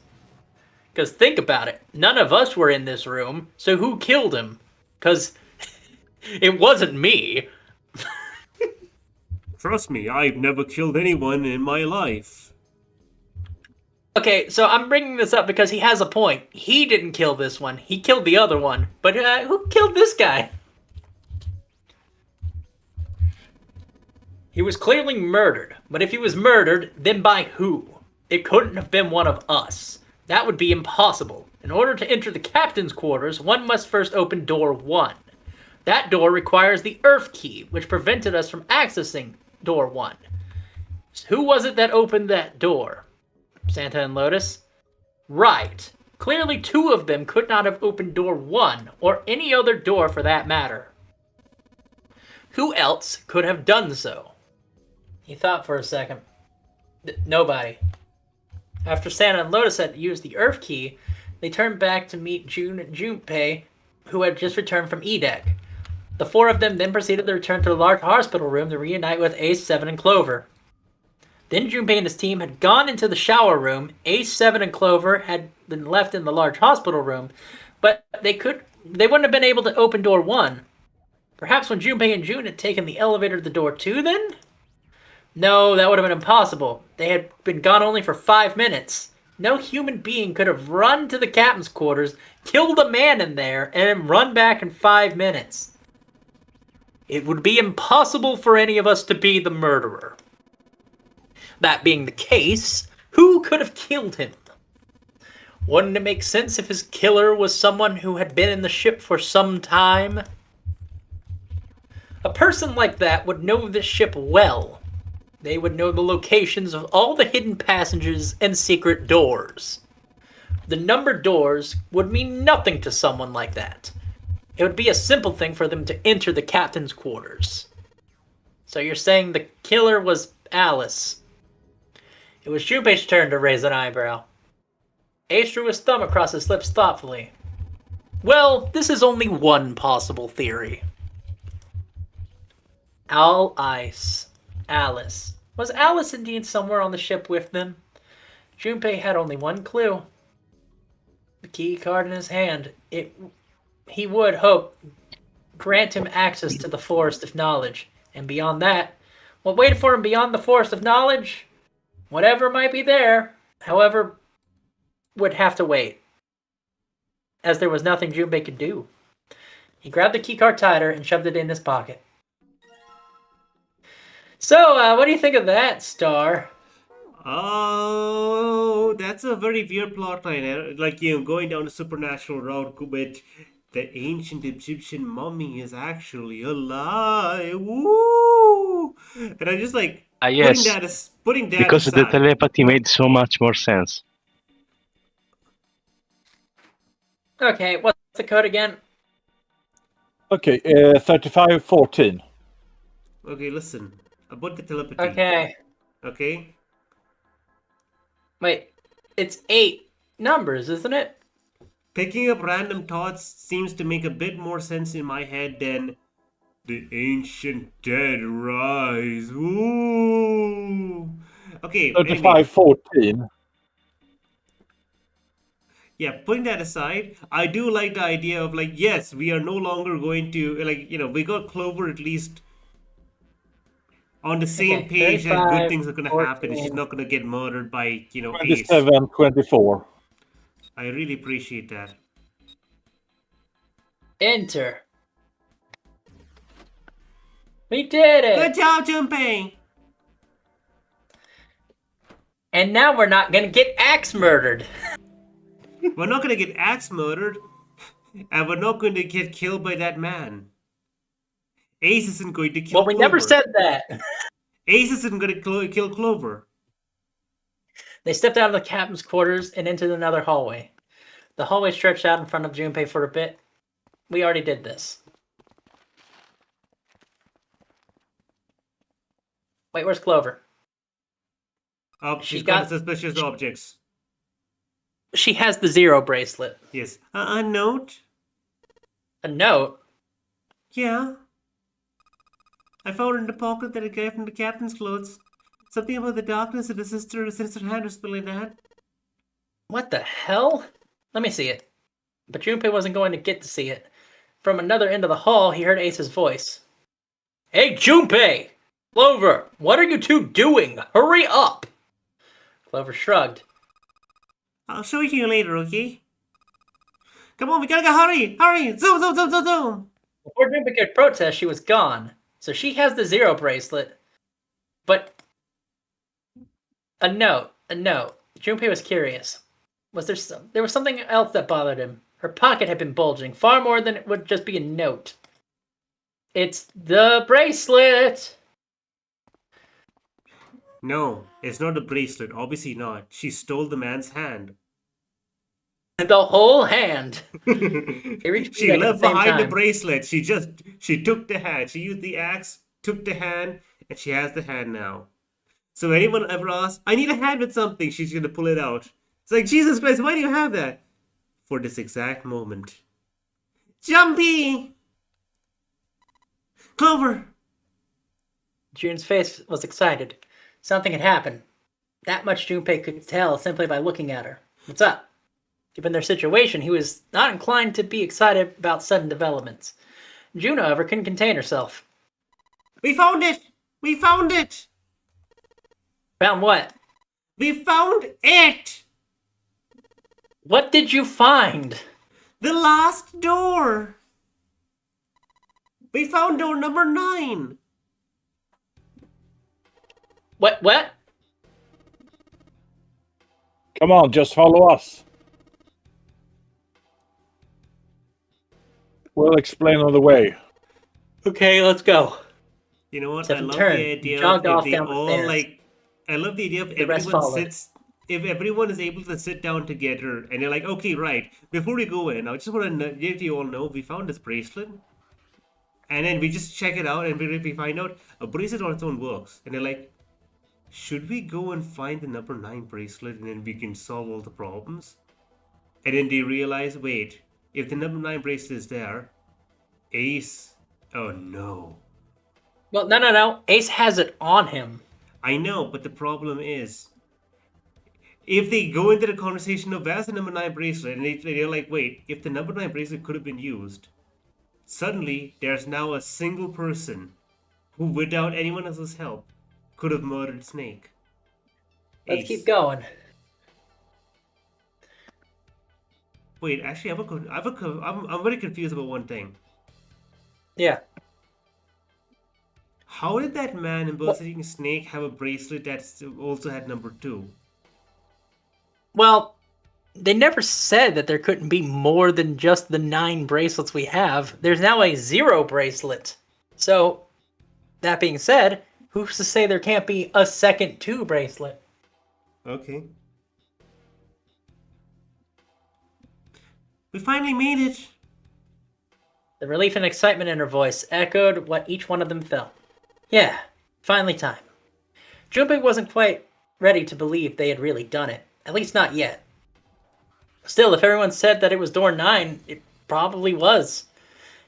Because think about it. None of us were in this room, so who killed him? Because it wasn't me. Trust me, I've never killed anyone in my life. Okay, so I'm bringing this up because he has a point. He didn't kill this one. He killed the other one. But who killed this guy? He was clearly murdered. But if he was murdered, then by who? It couldn't have been one of us. That would be impossible. In order to enter the captain's quarters, one must first open door 1. That door requires the Earth key, which prevented us from accessing door 1. So who was it that opened that door? Santa and Lotus? Right. Clearly 2 of them could not have opened door 1, or any other door for that matter. Who else could have done so? He thought for a second. Nobody. After Santa and Lotus had used the Earth key, they turned back to meet June and Junpei, who had just returned from E-Deck. The four of them then proceeded to return to the large hospital room to reunite with Ace, Seven, and Clover. Then Junpei and his team had gone into the shower room. Ace, Seven, and Clover had been left in the large hospital room, but they wouldn't have been able to open door 1. Perhaps when Junpei and June had taken the elevator to door 2 then? No, that would have been impossible. They had been gone only for 5 minutes. No human being could have run to the captain's quarters, killed a man in there, and run back in 5 minutes. It would be impossible for any of us to be the murderer. That being the case, who could have killed him? Wouldn't it make sense if his killer was someone who had been in the ship for some time? A person like that would know this ship well. They would know the locations of all the hidden passages and secret doors. The numbered doors would mean nothing to someone like that. It would be a simple thing for them to enter the captain's quarters. So you're saying the killer was Alice. It was Junpei's turn to raise an eyebrow. Ace drew his thumb across his lips thoughtfully. Well, this is only one possible theory. Alice. Was Alice indeed somewhere on the ship with them? Junpei had only one clue. The key card in his hand. He would hope grant him access to the Forest of Knowledge. And beyond that, what waited for him beyond the Forest of Knowledge? Whatever might be there, however, would have to wait, as there was nothing Junpei could do. He grabbed the keycard tighter and shoved it in his pocket. So, what do you think of that, Star? Oh, that's a very weird plotline. Like, going down a supernatural route with the ancient Egyptian mummy is actually alive. Woo! And I just like Yes, putting that because the aside. telepathy made so much more sense. Okay, what's the code again? Okay, 3514. Okay, listen. About the telepathy. Okay. Okay? Wait, it's 8 numbers, isn't it? Picking up random thoughts seems to make a bit more sense in my head than the ancient dead rise. Ooh. Okay, anyway. 3514. Yeah, putting that aside, I do like the idea of like, yes, we are no longer going to we got Clover at least on the same Okay, page that good 35, things are gonna happen and she's 14. not gonna get murdered by, Ace. 2724. I really appreciate that. Enter. We did it! Good job, Junpei! And now we're not gonna get axe murdered. We're not gonna get axe murdered, and we're not going to get killed by that man. Ace isn't going to kill Well, we Clover. never said that. Ace isn't going to kill Clover. They stepped out of the captain's quarters and into another hallway. The hallway stretched out in front of Junpei for a bit. We already did this. Wait, where's Clover? Oh, She she's got got- suspicious objects. She has the 0 bracelet. Yes. A note? A note? Yeah. I found it in the pocket that I gave from the captain's clothes. Something about the darkness and the sister hand or something like that. What the hell? Let me see it. But Junpei wasn't going to get to see it. From another end of the hall, he heard Ace's voice. Hey, Junpei! Clover, what are you two doing? Hurry up! Clover shrugged. I'll show it to you later, okay? Come on, we gotta go, hurry! Hurry! Zoom, zoom, zoom, zoom, zoom! Before Junpei could protest, she was gone. So she has the 0 bracelet. But a note. Junpei was curious. There was something else that bothered him. Her pocket had been bulging, far more than it would just be a note. It's the bracelet! No, it's not a bracelet. Obviously not. She stole the man's hand. The whole hand. reached She back at left the same behind the time. bracelet. She took the hand. She used the axe, took the hand, and she has the hand now. So anyone ever asks, I need a hand with something, she's gonna pull it out. It's like, Jesus Christ, why do you have that? For this exact moment. Jumpy! Clover! June's face was excited. Something had happened. That much Junpei could tell simply by looking at her. What's up? Given their situation, he was not inclined to be excited about sudden developments. June, however, couldn't contain herself. We found it! We found it! Found what? We found it! What did you find? The last door! We found door number 9! What? Come on, just follow us. We'll explain on the way. Okay, let's go. You know what? Stephen I love turned, the idea jogged if off they down the all stairs. like. I love the idea of The rest everyone followed. sits. If everyone is able to sit down together and they're like, okay, right. Before we go in, I just want to let you all know we found this bracelet, and then we just check it out, and we find out a bracelet on its own works, and they're like, should we go and find the number 9 bracelet and then we can solve all the problems? And then they realize, wait, if the number 9 bracelet is there, Ace. Oh no. Well, no. Ace has it on him. I know, but the problem is, if they go into the conversation of where's the number 9 bracelet, and they're like, wait, if the number 9 bracelet could have been used, suddenly there's now a single person who, without anyone else's help, could have murdered Snake. Let's Ace. keep going. Wait, actually, I'm very confused about one thing. Yeah. How did that man impersonating Snake have a bracelet that also had number 2? Well, they never said that there couldn't be more than just the 9 bracelets we have. There's now a 0 bracelet. So, that being said, who's to say there can't be a second 2 bracelet? Okay. We finally made it! The relief and excitement in her voice echoed what each one of them felt. Yeah, finally time. Junpei wasn't quite ready to believe they had really done it. At least not yet. Still, if everyone said that it was door 9, it probably was.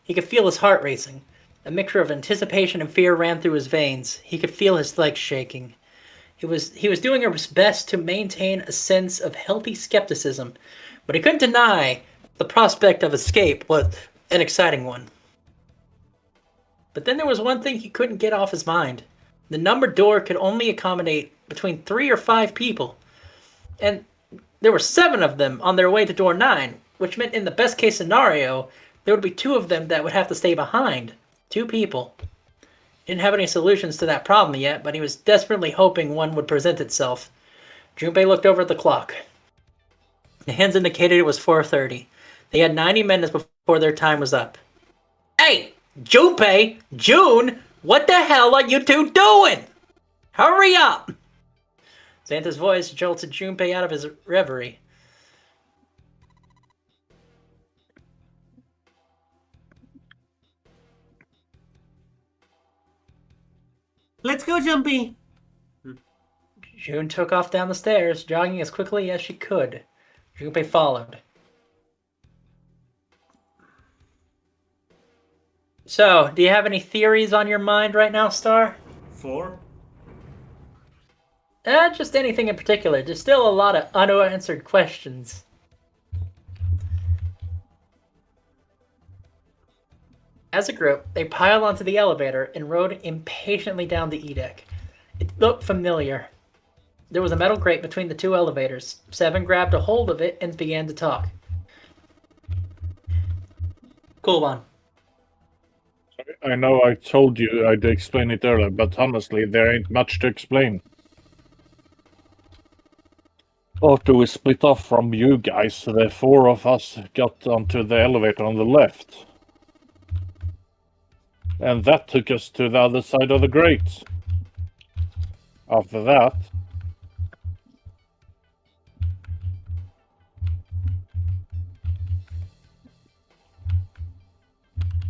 He could feel his heart racing. A mixture of anticipation and fear ran through his veins. He could feel his legs shaking. He was doing his best to maintain a sense of healthy skepticism, but he couldn't deny the prospect of escape was an exciting one. But then there was one thing he couldn't get off his mind. The numbered door could only accommodate between 3 or 5 people. And there were 7 of them on their way to door 9, which meant in the best case scenario, there would be 2 of them that would have to stay behind. 2 people. He didn't have any solutions to that problem yet, but he was desperately hoping one would present itself. Junpei looked over at the clock. The hands indicated it was 4:30. They had 90 minutes before their time was up. Hey! Junpei! June! What the hell are you 2 doing? Hurry up! Xanta's voice jolted Junpei out of his reverie. Let's go, Jumpy! June took off down the stairs, jogging as quickly as she could. Junpei followed. So, do you have any theories on your mind right now, Star? 4? Just anything in particular. There's still a lot of unanswered questions. As a group, they piled onto the elevator and rode impatiently down the E-deck. It looked familiar. There was a metal grate between the 2 elevators. Seven grabbed a hold of it and began to talk. Cool one. I know I told you I'd explain it earlier, but honestly, there ain't much to explain. After we split off from you guys, the 4 of us got onto the elevator on the left. And that took us to the other side of the grate. After that,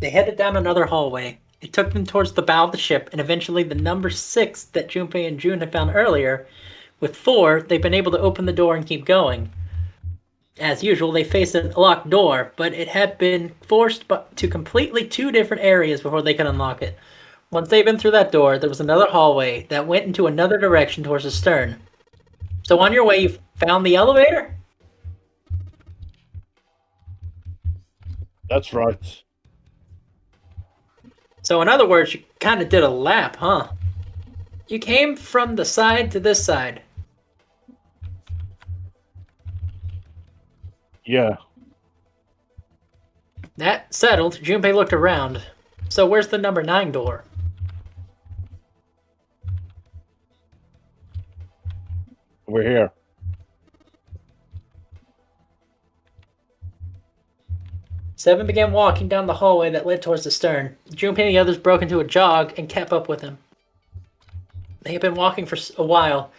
They headed down another hallway. It took them towards the bow of the ship, and eventually the number 6 that Junpei and June had found earlier. With 4, they've been able to open the door and keep going. As usual, they faced a locked door, but it had been forced to completely 2 different areas before they could unlock it. Once they'd been through that door, there was another hallway that went into another direction towards the stern. So on your way, you found the elevator? That's right. So in other words, you kind of did a lap, huh? You came from the side to this side. Yeah. That settled, Junpei looked around. So where's the number 9 door? We're here. Seven began walking down the hallway that led towards the stern. Junpei and the others broke into a jog and kept up with him. They had been walking for a while.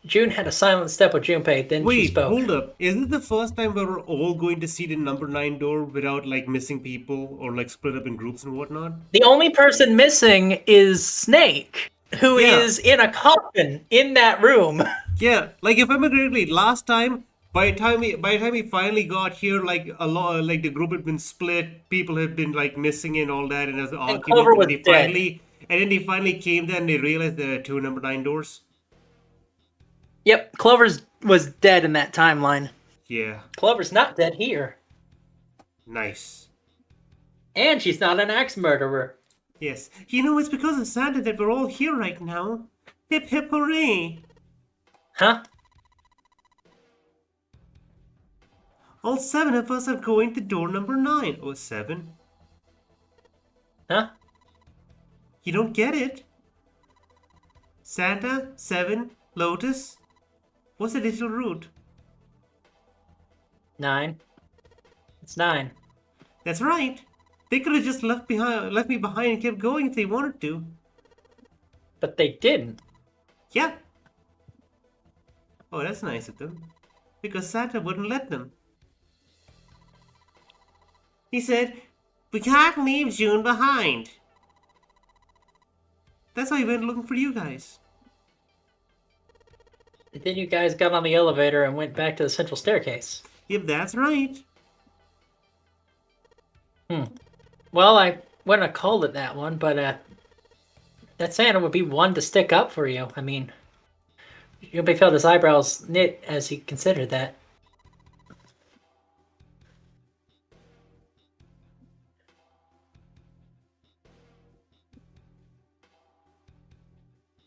June had a silent step with Junpei, then she Wait, spoke. hold up. Is it the first time we're all going to see the number 9 door without, like, missing people or, like, split up in groups and whatnot? The only person missing is Snake, who Yeah. is in a coffin in that room. Yeah, like, if I remember correctly, last time, by the time we finally got here, like, a lot, like, the group had been split, people had been, like, missing and all that, and as the argument, Clover was they dead. finally came there and they realized there are 2 number 9 doors. Yep, Clover's was dead in that timeline. Yeah, Clover's not dead here. nice. And she's not an axe murderer. Yes. You know, it's because of Santa that we're all here right now. Hip hip hooray! Huh? All 7 of us are going to door number 9. Oh, 7? Huh? You don't get it? Santa, 7, Lotus? What's the digital root? 9. It's 9. That's right. They could have just left me behind and kept going if they wanted to. But they didn't. Yeah. Oh, that's nice of them. Because Santa wouldn't let them. He said, "We can't leave June behind." That's why he went looking for you guys. And then you guys got on the elevator and went back to the central staircase. Yep, that's right. Well, I wouldn't have called it that one, but that Santa would be one to stick up for you. I mean, Junpei felt his eyebrows knit as he considered that.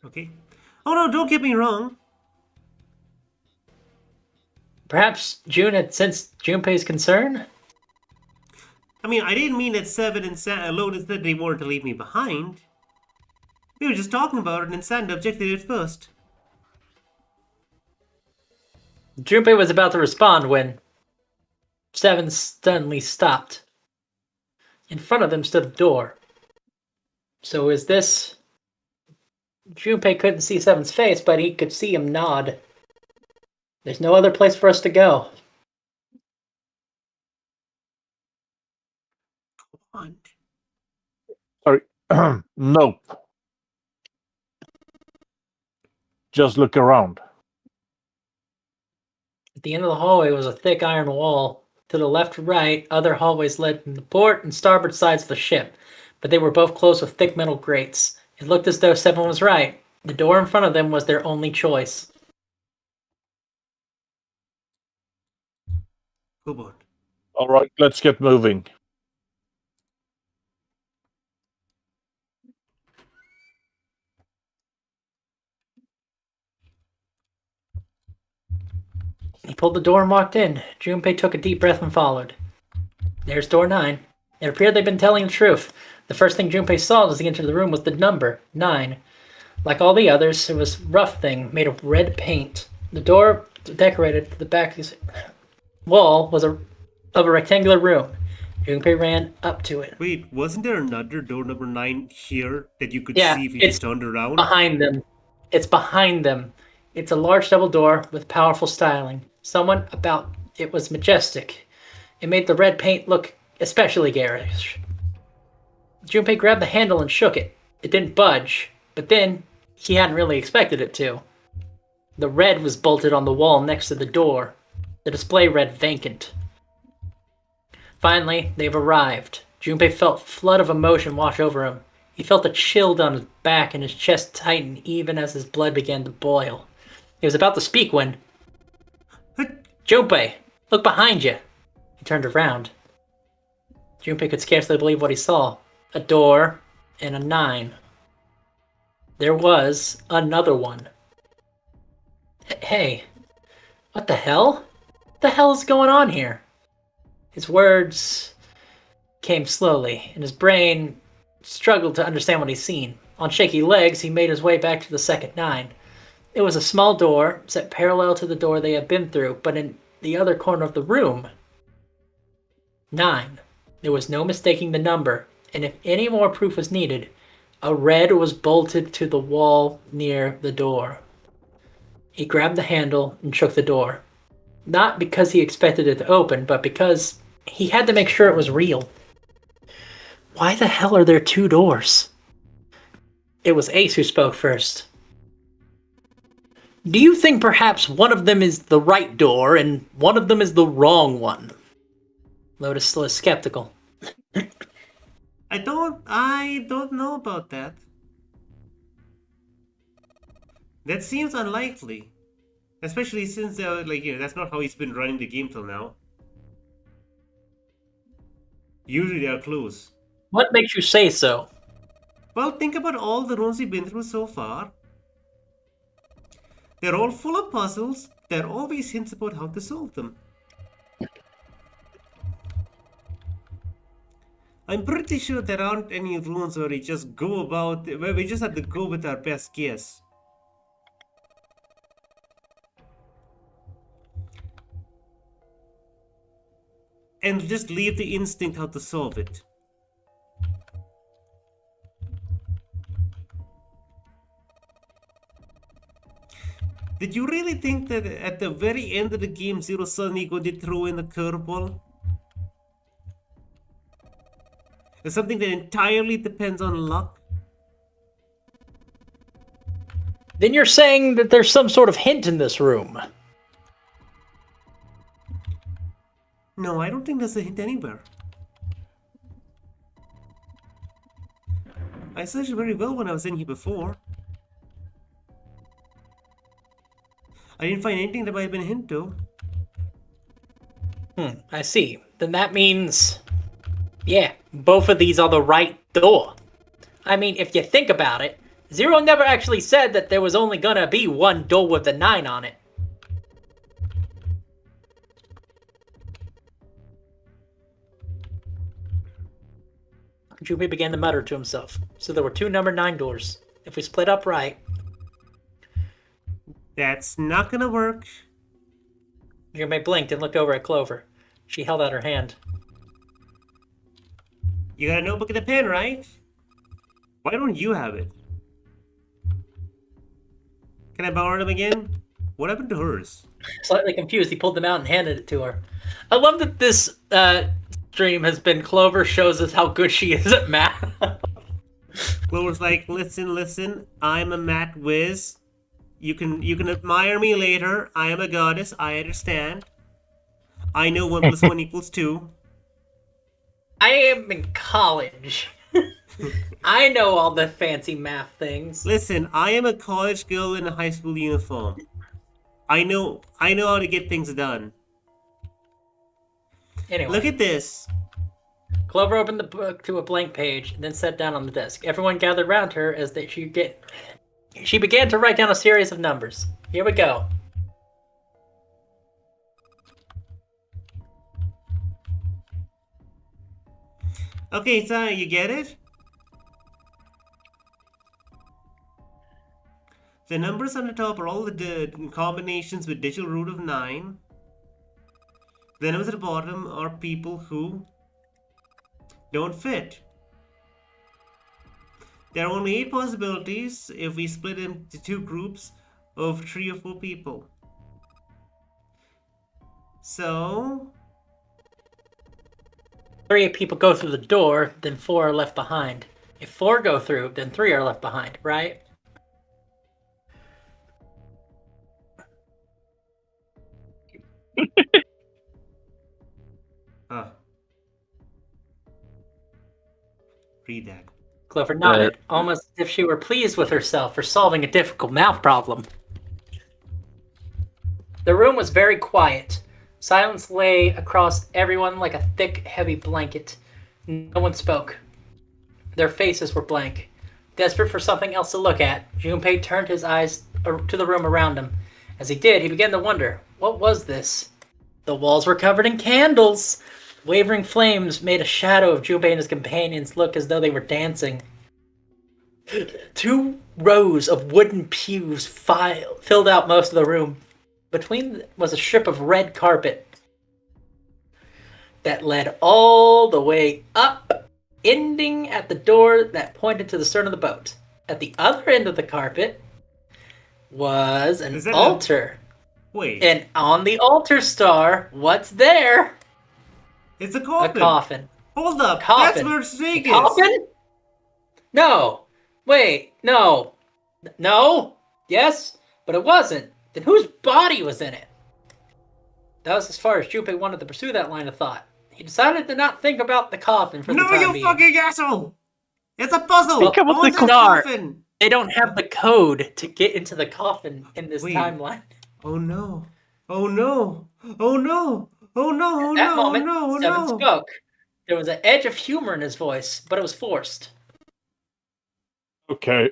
Okay. Oh no, don't get me wrong. Perhaps June had sensed Junpei's concern? I mean, I didn't mean that 7 and Lotus said they wanted to leave me behind. We were just talking about it and Santa objected at first. Junpei was about to respond when Seven suddenly stopped. In front of them stood a door. So is this... Junpei couldn't see Seven's face, but he could see him nod. There's no other place for us to go. Come on. Sorry. Nope. Just look around. At the end of the hallway was a thick iron wall. To the left and right, other hallways led from the port and starboard sides of the ship, but they were both closed with thick metal grates. It looked as though Seven was right. The door in front of them was their only choice. Come on. All right, let's get moving. He pulled the door and walked in. Junpei took a deep breath and followed. There's door 9. It appeared they'd been telling the truth. The first thing Junpei saw as he entered the room was the number, 9. Like all the others, it was a rough thing made of red paint. The door decorated to the back wall was of a rectangular room. Junpei ran up to it. Wait, wasn't there another door number 9 here that you could Yeah, see if you it's just turned around? Behind them. It's behind them. It's a large double door with powerful styling. Someone about it was majestic. It made the red paint look especially garish. Junpei grabbed the handle and shook it. It didn't budge, but then he hadn't really expected it to. The red was bolted on the wall next to the door. The display read vacant. Finally, they've arrived. Junpei felt a flood of emotion wash over him. He felt a chill down his back and his chest tighten even as his blood began to boil. He was about to speak when... Junpei, look behind you. He turned around. Junpei could scarcely believe what he saw. A door and a 9. There was another one. Hey, what the hell? What the hell is going on here? His words came slowly, and his brain struggled to understand what he'd seen. On shaky legs, he made his way back to the second 9. It was a small door, set parallel to the door they had been through, but in the other corner of the room. 9. There was no mistaking the number, and if any more proof was needed, a red was bolted to the wall near the door. He grabbed the handle and shook the door. Not because he expected it to open, but because he had to make sure it was real. Why the hell are there 2 doors? It was Ace who spoke first. Do you think perhaps one of them is the right door and one of them is the wrong one? Lotus still is skeptical. I don't know about that. That seems unlikely. Especially since, that's not how he's been running the game till now. Usually they are clues. What makes you say so? Well, think about all the rooms we've been through so far. They're all full of puzzles. There are always hints about how to solve them. I'm pretty sure there aren't any rooms where we just have to go with our best guess. And just leave the instinct how to solve it. Did you really think that at the very end of the game, Zero suddenly going to throw in a curveball? It's something that entirely depends on luck? Then you're saying that there's some sort of hint in this room. No, I don't think there's a hint anywhere. I searched very well when I was in here before. I didn't find anything that might have been a hint though. I see. Then that means... yeah, both of these are the right door. I mean, if you think about it, Zero never actually said that there was only gonna be one door with the 9 on it. Junpei began to mutter to himself. So there were 2 number 9 doors. If we split up right... That's not gonna work. Junpei blinked and looked over at Clover. She held out her hand. You got a notebook and a pen, right? Why don't you have it? Can I borrow them again? What happened to hers? Slightly confused, he pulled them out and handed it to her. I love that this stream has been Clover shows us how good she is at math. Clover's like, listen, I'm a math whiz. You can admire me later. I am a goddess, I understand. I know 1 + 1 = 2. I am in college. I know all the fancy math things. Listen, I am a college girl in a high school uniform. I know how to get things done. Anyway, Look at this. Clover opened the book to a blank page and then sat down on the desk. Everyone gathered around her as she began to write down a series of numbers. Here we go. Okay, so you get it? The numbers on the top are all the combinations with digital root of 9. The numbers at the bottom are people who don't fit. There are only 8 possibilities if we split into 2 groups of 3 or 4 people. So... 3 people go through the door, then 4 are left behind. If 4 go through, then 3 are left behind, right? Read that. Clover nodded, almost as if she were pleased with herself for solving a difficult math problem. The room was very quiet. Silence lay across everyone like a thick, heavy blanket. No one spoke. Their faces were blank. Desperate for something else to look at, Junpei turned his eyes to the room around him. As he did, he began to wonder, what was this? The walls were covered in candles. Wavering flames made a shadow of Junpei and his companions look as though they were dancing. 2 rows of wooden pews filled out most of the room. Between was a strip of red carpet that led all the way up, ending at the door that pointed to the stern of the boat. At the other end of the carpet was an altar. Wait. And on the altar star, what's there? It's a coffin. A coffin. Hold up. Coffin. That's where Snake is. Coffin? No. Wait. No. No. Yes, but it wasn't. Then whose body was in it? That was as far as Junpei wanted to pursue that line of thought. He decided to not think about the coffin for the time being. No, you fucking asshole! It's a puzzle! Think about the coffin! They don't have the code to get into the coffin in this Wait. timeline. Oh no. Oh no. Oh no. Oh no. At that no. moment, no. Seven no. spoke. There was an edge of humor in his voice, but it was forced. Okay.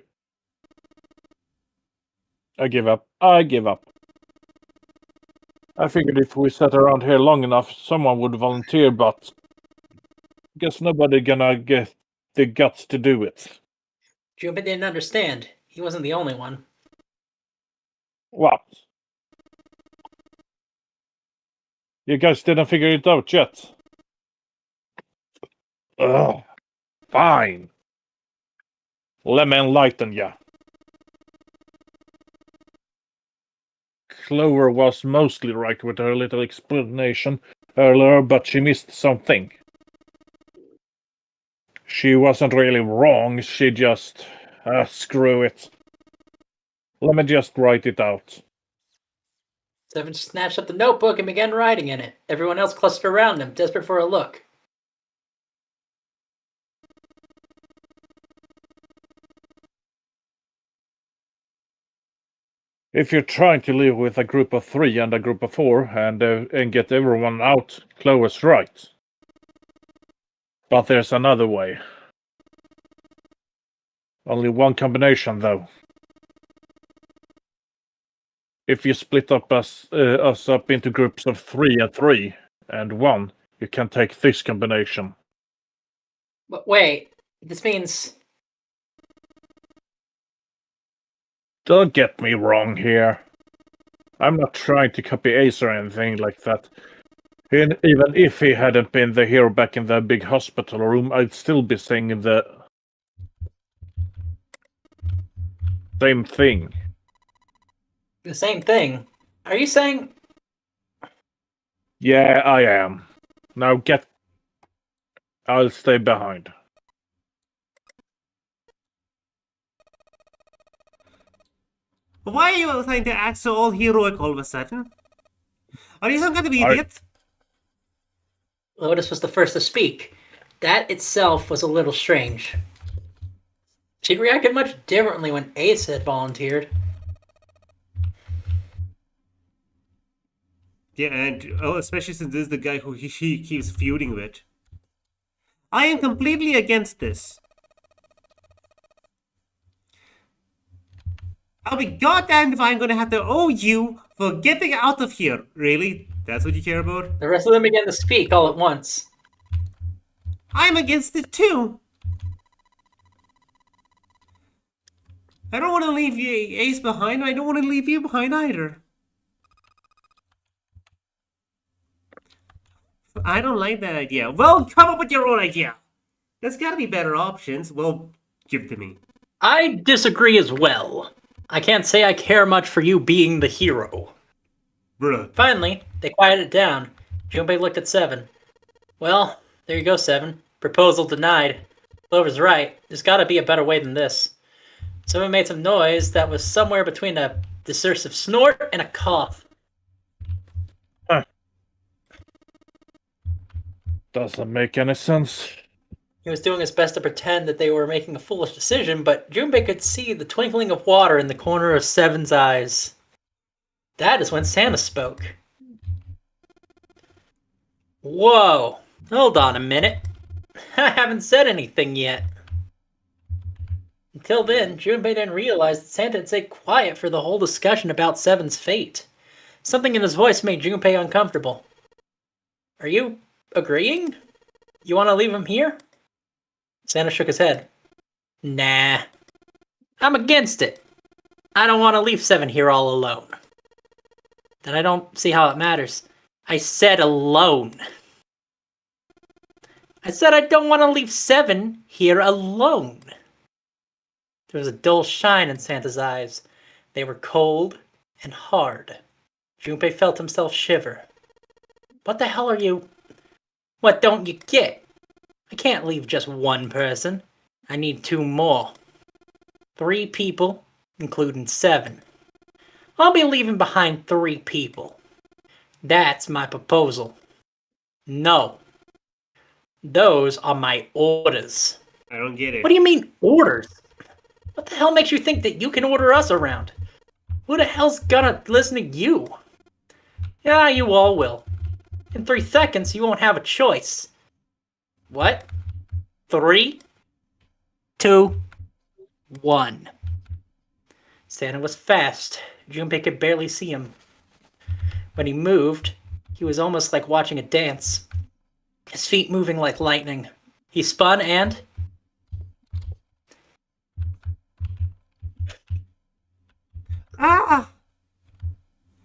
I give up. I give up. I figured if we sat around here long enough, someone would volunteer, but guess nobody gonna get the guts to do it. Junpei didn't understand. He wasn't the only one. What? You guys didn't figure it out yet? Ugh. Fine. Let me enlighten ya. Clover was mostly right with her little explanation earlier, but she missed something. She wasn't really wrong, she just... screw it. Let me just write it out. Seven snatched up the notebook and began writing in it. Everyone else clustered around him, desperate for a look. If you're trying to live with a group of 3 and a group of 4 and get everyone out, Chloe's right. But there's another way. Only one combination, though. If you split up us up into groups of 3 and 3 and 1, you can take this combination. But wait, this means... Don't get me wrong here. I'm not trying to copy Ace or anything like that. And even if he hadn't been the hero back in the big hospital room, I'd still be saying the same thing. The same thing. Are you saying... Yeah, I am. Now get... I'll stay behind. Why are you trying to act so all heroic all of a sudden? Are you some kind of idiot? Lotus was the first to speak. That itself was a little strange. She'd reacted much differently when Ace had volunteered. Yeah, and especially since this is the guy who she keeps feuding with. I am completely against this. I'll be goddamned if I'm gonna have to owe you for getting out of here. Really? That's what you care about? The rest of them began to speak all at once. I'm against it too. I don't want to leave Ace behind. I don't want to leave you behind either. I don't like that idea. Well, come up with your own idea. There's gotta be better options. Well, give it to me. I disagree as well. I can't say I care much for you being the hero. Bruh. Finally, they quieted down. Junpei looked at Seven. Well, there you go, Seven. Proposal denied. Clover's right. There's gotta be a better way than this. Seven made some noise that was somewhere between a discursive snort and a cough. Doesn't make any sense. He was doing his best to pretend that they were making a foolish decision, but Junpei could see the twinkling of water in the corner of Seven's eyes. That is when Santa spoke. Whoa, hold on a minute. I haven't said anything yet. Until then, Junpei didn't realize that Santa had stayed quiet for the whole discussion about Seven's fate. Something in his voice made Junpei uncomfortable. Are you agreeing? You want to leave him here? Santa shook his head. Nah. I'm against it. I don't want to leave Seven here all alone. Then I don't see how it matters. I said alone. I said I don't want to leave Seven here alone. There was a dull shine in Santa's eyes. They were cold and hard. Junpei felt himself shiver. What the hell are you... What don't you get? I can't leave just one person. I need 2 more. 3 people, including Seven. I'll be leaving behind 3 people. That's my proposal. No. Those are my orders. I don't get it. What do you mean, orders? What the hell makes you think that you can order us around? Who the hell's gonna listen to you? Yeah, you all will. In 3 seconds, you won't have a choice. What? 3, 2, 1. Santa was fast. Junpei could barely see him. When he moved, he was almost like watching a dance. His feet moving like lightning. He spun and... Ah!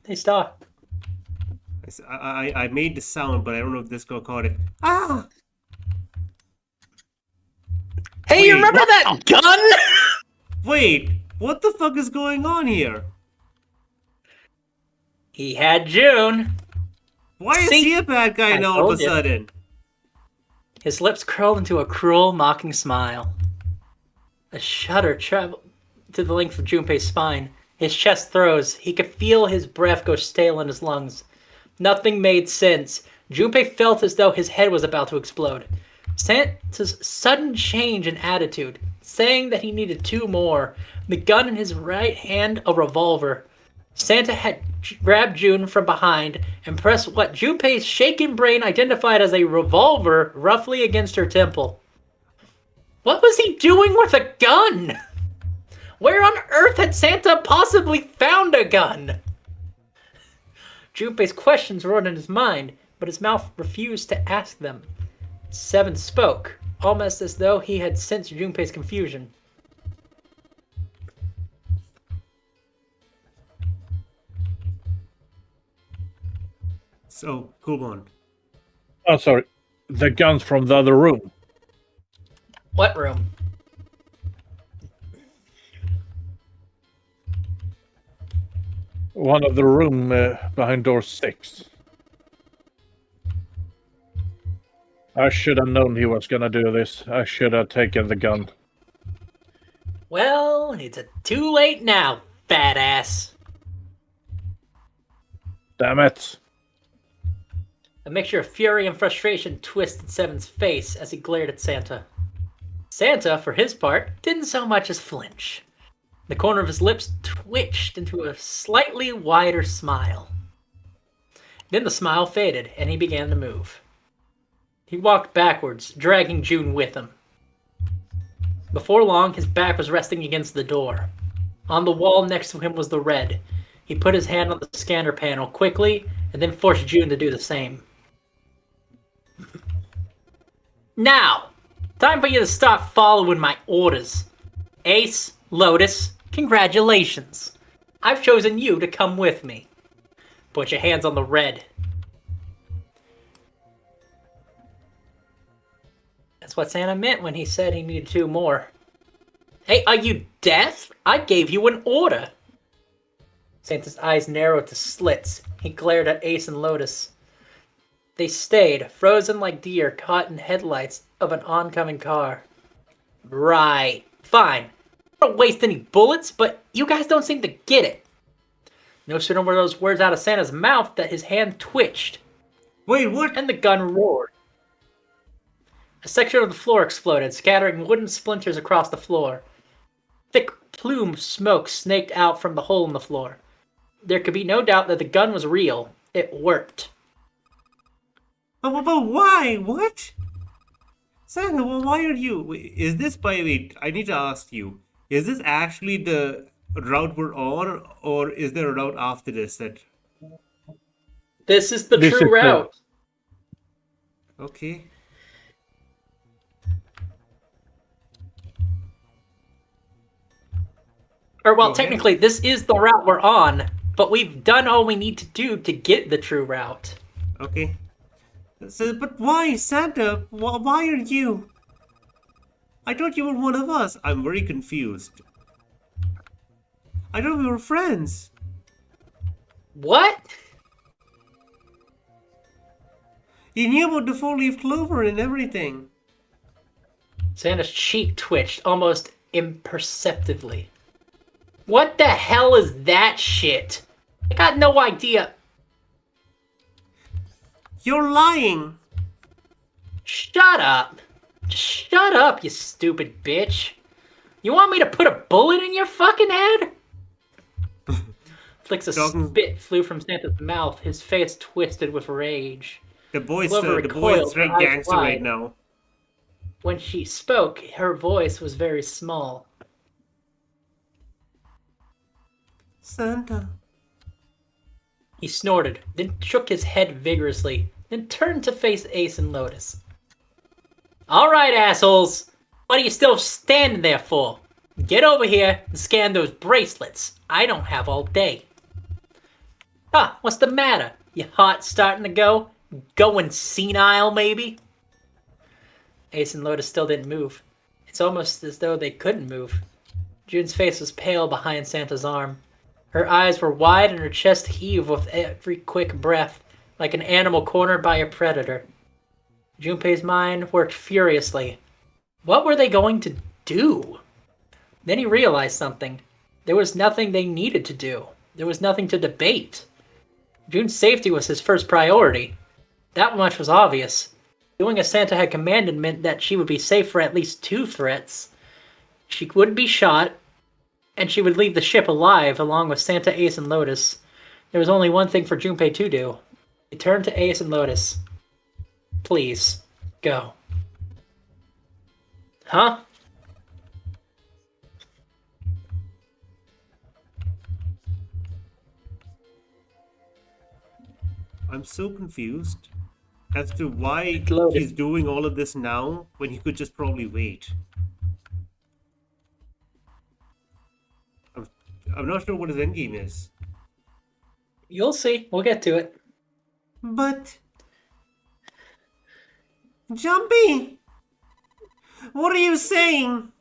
They stopped. I made the sound, but I don't know if this girl caught it. Ah! Hey, Wait, you remember that gun? Wait, what the fuck is going on here? He had June. Why is See? he a bad guy I now all of a told you. sudden? His lips curled into a cruel, mocking smile. A shudder traveled to the length of Junpei's spine. His chest rose. He could feel his breath go stale in his lungs. Nothing made sense. Junpei felt as though his head was about to explode. Santa's sudden change in attitude, saying that he needed 2 more, the gun in his right hand a revolver. Santa had grabbed June from behind and pressed what Junpei's shaken brain identified as a revolver roughly against her temple. What was he doing with a gun? Where on earth had Santa possibly found a gun? Junpei's questions roared in his mind, but his mouth refused to ask them. Seven spoke, almost as though he had sensed Junpei's confusion. So, Kubon. Oh, sorry. The gun's from the other room. What room? One of the room behind door 6. I should have known he was gonna do this. I should have taken the gun. Well, it's too late now, fat ass. Damn it. A mixture of fury and frustration twisted Seven's face as he glared at Santa. Santa, for his part, didn't so much as flinch. The corner of his lips twitched into a slightly wider smile. Then the smile faded, and he began to move. He walked backwards, dragging June with him. Before long, his back was resting against the door. On the wall next to him was the red. He put his hand on the scanner panel quickly, and then forced June to do the same. Now, time for you to stop following my orders. Ace, Lotus, congratulations. I've chosen you to come with me. Put your hands on the red. That's what Santa meant when he said he needed 2 more. Hey, are you deaf? I gave you an order. Santa's eyes narrowed to slits. He glared at Ace and Lotus. They stayed, frozen like deer caught in headlights of an oncoming car. Right. Fine. I don't waste any bullets, but you guys don't seem to get it. No sooner were those words out of Santa's mouth that his hand twitched. Wait, what? And the gun roared. A section of the floor exploded, scattering wooden splinters across the floor. Thick plume of smoke snaked out from the hole in the floor. There could be no doubt that the gun was real. It worked. But why? What? Santa, well, why are you... Is this, by the way, I need to ask you, is this actually the route we're on, or is there a route after this that... This is the This true is route. Okay. Or, well, Go ahead. technically, this is the route we're on, but we've done all we need to do to get the true route. Okay. So, but why, Santa? Why are you? I thought you were one of us. I'm very confused. I thought we were friends. What? You knew about the four-leaf clover and everything. Santa's cheek twitched almost imperceptibly. What the hell is that shit? I got no idea. You're lying. Shut up. Just shut up, you stupid bitch. You want me to put a bullet in your fucking head? Flicks of spit flew from Santa's mouth, his face twisted with rage. The boy's Clover the boy's recoiled, straight her eyes gangster right wide. now. When she spoke, her voice was very small. Santa. He snorted, then shook his head vigorously, then turned to face Ace and Lotus. All right, assholes. What are you still standing there for? Get over here and scan those bracelets. I don't have all day. Huh, what's the matter? Your heart starting to go? Going senile, maybe? Ace and Lotus still didn't move. It's almost as though they couldn't move. June's face was pale behind Santa's arm. Her eyes were wide and her chest heaved with every quick breath, like an animal cornered by a predator. Junpei's mind worked furiously. What were they going to do? Then he realized something. There was nothing they needed to do. There was nothing to debate. June's safety was his first priority. That much was obvious. Doing as Santa had commanded meant that she would be safe for at least 2 threats. She wouldn't be shot, and she would leave the ship alive along with Santa, Ace, and Lotus. There was only one thing for Junpei to do. He turned to Ace and Lotus. Please, go. Huh? I'm so confused as to why Loaded. he's doing all of this now when he could just probably wait. I'm not sure what his endgame is. You'll see. We'll get to it. But... Jumpy! What are you saying?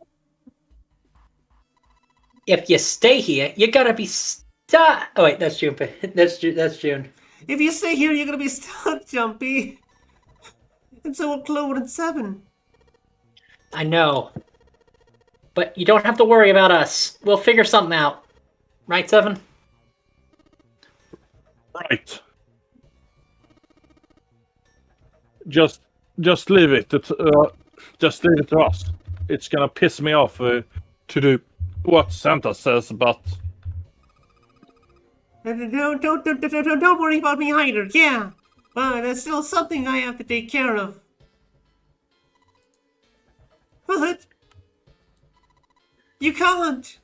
If you stay here, you're gonna be stuck. Oh wait, that's Junpei. That's June. If you stay here, you're gonna be stuck, Jumpy. And so will Clover and Seven. I know. But you don't have to worry about us. We'll figure something out. Right, Seven? Right. Just leave it. Just leave it to us. It's gonna piss me off to do what Santa says, but Don't worry about me either, yeah. But there's still something I have to take care of. But... You can't.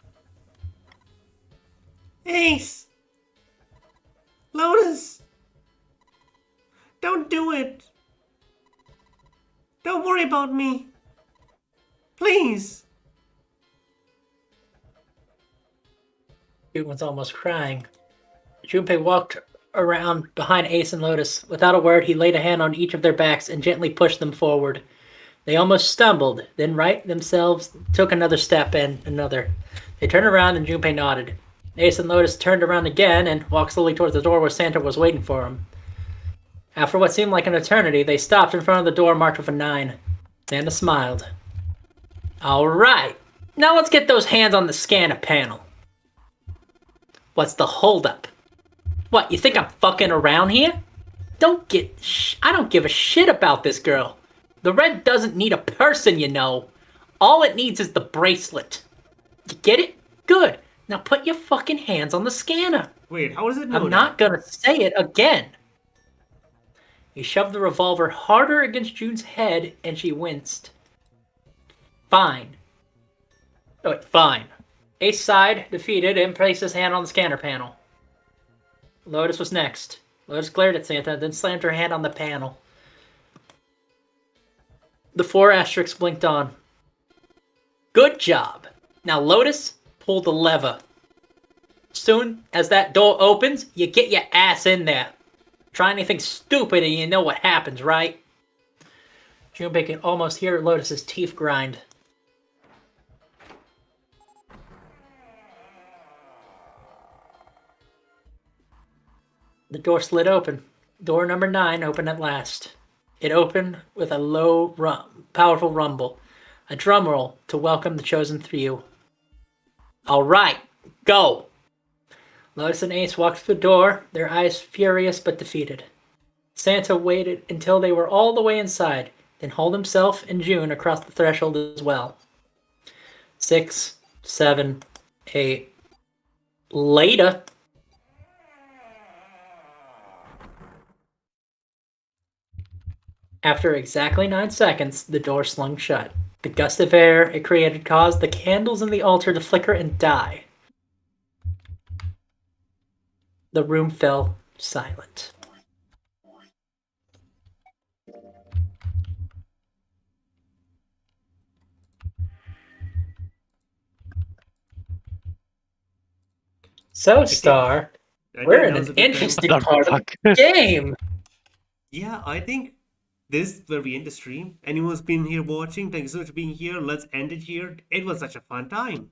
Ace. Lotus. Don't do it. Don't worry about me. Please. June was almost crying. Junpei walked around behind Ace and Lotus. Without a word, he laid a hand on each of their backs and gently pushed them forward. They almost stumbled, then right themselves took another step and another. They turned around and Junpei nodded. Ace and Lotus turned around again and walked slowly towards the door where Santa was waiting for them. After what seemed like an eternity, they stopped in front of the door marked with a 9. Santa smiled. All right, now let's get those hands on the scanner panel. What's the holdup? What, you think I'm fucking around here? I don't give a shit about this girl. The red doesn't need a person, you know. All it needs is the bracelet. You get it? Good. Now put your fucking hands on the scanner. Wait, how does it know I'm not gonna say it again. He shoved the revolver harder against June's head, and she winced. Fine. Oh, wait, fine. Ace sighed, defeated, and placed his hand on the scanner panel. Lotus was next. Lotus glared at Santa, then slammed her hand on the panel. The 4 asterisks blinked on. Good job. Now, Lotus, pull the lever. Soon as that door opens, you get your ass in there. Try anything stupid and you know what happens, right? Junpei could almost hear Lotus's teeth grind. The door slid open. Door number 9 opened at last. It opened with a low, powerful rumble. A drum roll to welcome the chosen few. All right, go! Lotus and Ace walked through the door, their eyes furious but defeated. Santa waited until they were all the way inside, then hauled himself and June across the threshold as well. 6, 7, 8. Later. After exactly 9 seconds, the door slung shut. The gust of air it created caused the candles in the altar to flicker and die. The room fell silent. So, Star, we're in an interesting part of the game. Yeah, I think this is where we end the stream. Anyone who's been here watching, thank you so much for being here. Let's end it here. It was such a fun time.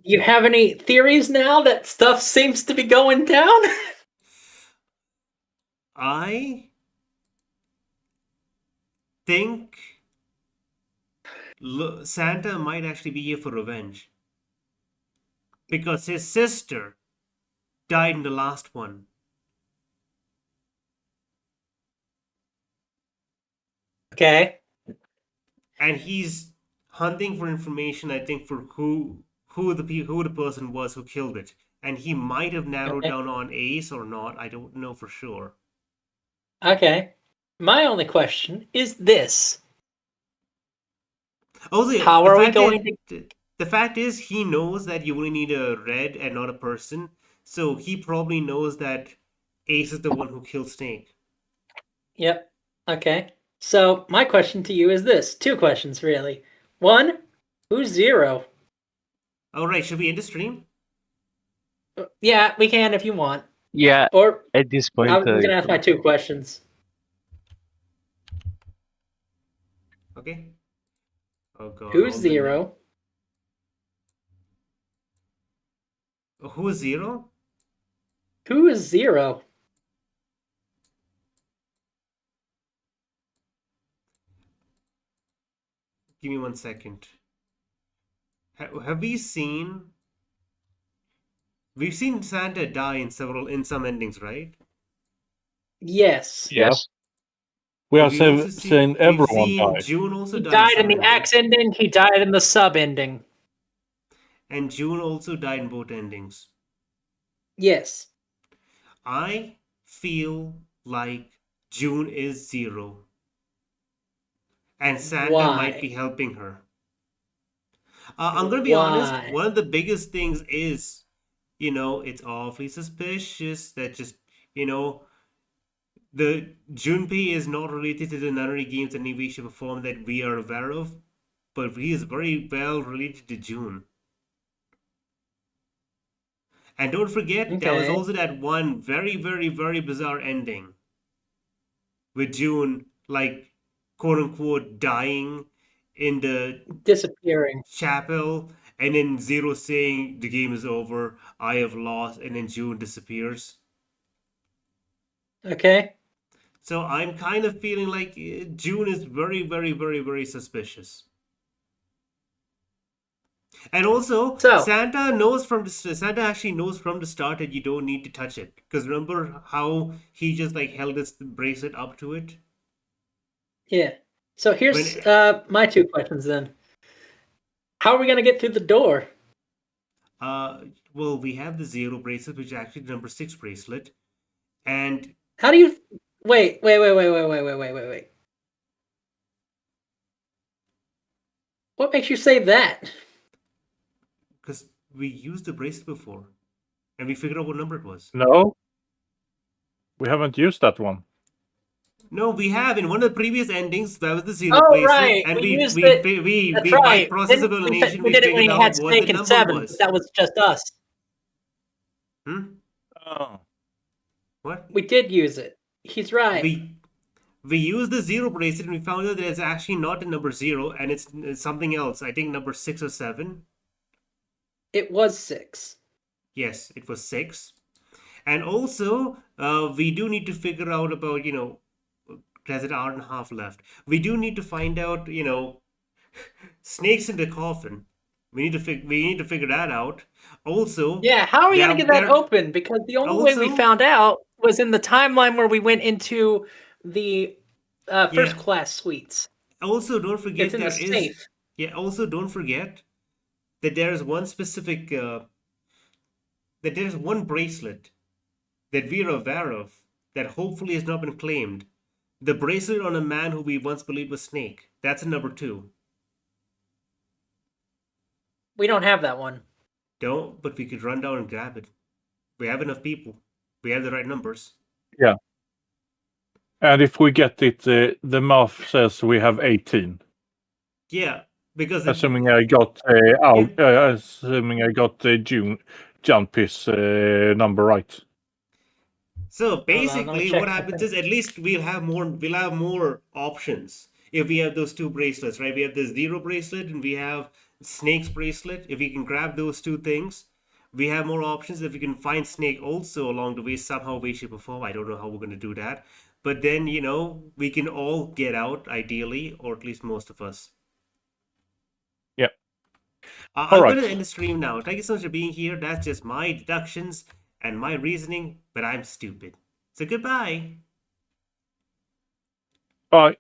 You have any theories now that stuff seems to be going down? I think Santa might actually be here for revenge. Because his sister died in the last one. Okay. And he's hunting for information, I think, for who the person was who killed it. And he might have narrowed down on Ace or not. I don't know for sure. Okay. My only question is this. Also, how are we going to... The fact is, he knows that you only need a red and not a person. So he probably knows that Ace is the one who killed Snake. Yep. Okay. So my question to you is this. 2 questions, really. 1, who's Zero? Alright, should we end the stream? Yeah, we can if you want. Yeah, or at this point... I'm going to ask my 2 questions. Okay. Oh god. Who's Zero? Who is Zero? Who is Zero? Give me 1 second. Have we seen... We've seen Santa die in some endings, right? Yes. Yes. We have seen everyone die. June also He died in the ending. axe ending, he died in the sub ending. And June also died in both endings. Yes. I feel like June is Zero. And Santa might be helping her. I'm going to be honest, one of the biggest things is, it's awfully suspicious that just, the Junpei is not related to the nunnery games in any way, shape, or form that we are aware of, but he is very well related to June. And don't forget, there was also that one very, very, very bizarre ending with June, quote unquote, dying in the disappearing chapel, and then Zero saying the game is over, I have lost, and then June disappears. Okay. So I'm kind of feeling like June is very, very, very, very suspicious. And also, Santa actually knows from the start that you don't need to touch it. Because remember how he just held his bracelet up to it? Yeah. So here's When- my two questions then. How are we gonna get through the door? Well, we have the 0 bracelet, which is actually the number 6 bracelet, and How do you wait. What makes you say that? because we used the bracelet before, and we figured out what number it was. No, we haven't used that one. No, we have in one of the previous endings. That was the 0 Oh, bracelet, right, and we we used we it. we, we, That's by right. process of Didn't- elimination we we did it when figured he had out what Snake the and number Seven. was. But that was just us. Oh. What? We did use it. He's right. We used the 0 bracelet and we found out that it's actually not a number 0 and it's something else. I think number 6 or 7. It was 6. Yes, it was 6. And also, we do need to figure out about, there's an hour and a half left. We do need to find out, snakes in the coffin. We need to figure that out. Also, Yeah, how are we gonna get that there- open? Because the only way we Also- found out was in the timeline where we went into the first Yeah. class suites. also don't forget It's in the there is safe. yeah. Also don't forget that there is one specific that there's one bracelet that we're aware of that hopefully has not been claimed. The bracelet on a man who we once believed was Snake. That's a number 2. We don't have that one. Don't, but we could run down and grab it. We have enough people. We have the right numbers. And if we get it, the math says we have 18. Yeah, because Assuming I got assuming I got Jumpy's number right. so let me basically check what the happens thing. is at least we'll have more options if we have those 2 bracelets, right? We have the 0 bracelet and we have Snake's bracelet. If we can grab those 2 things, we have more options. If we can find Snake also along the way, somehow, way, shape, or form. I don't know how we're going to do that. But then, we can all get out, ideally, or at least most of us. Yep. I'm All going to right. end the stream now. Thank you so much for being here. That's just my deductions and my reasoning, but I'm stupid. So goodbye. Bye.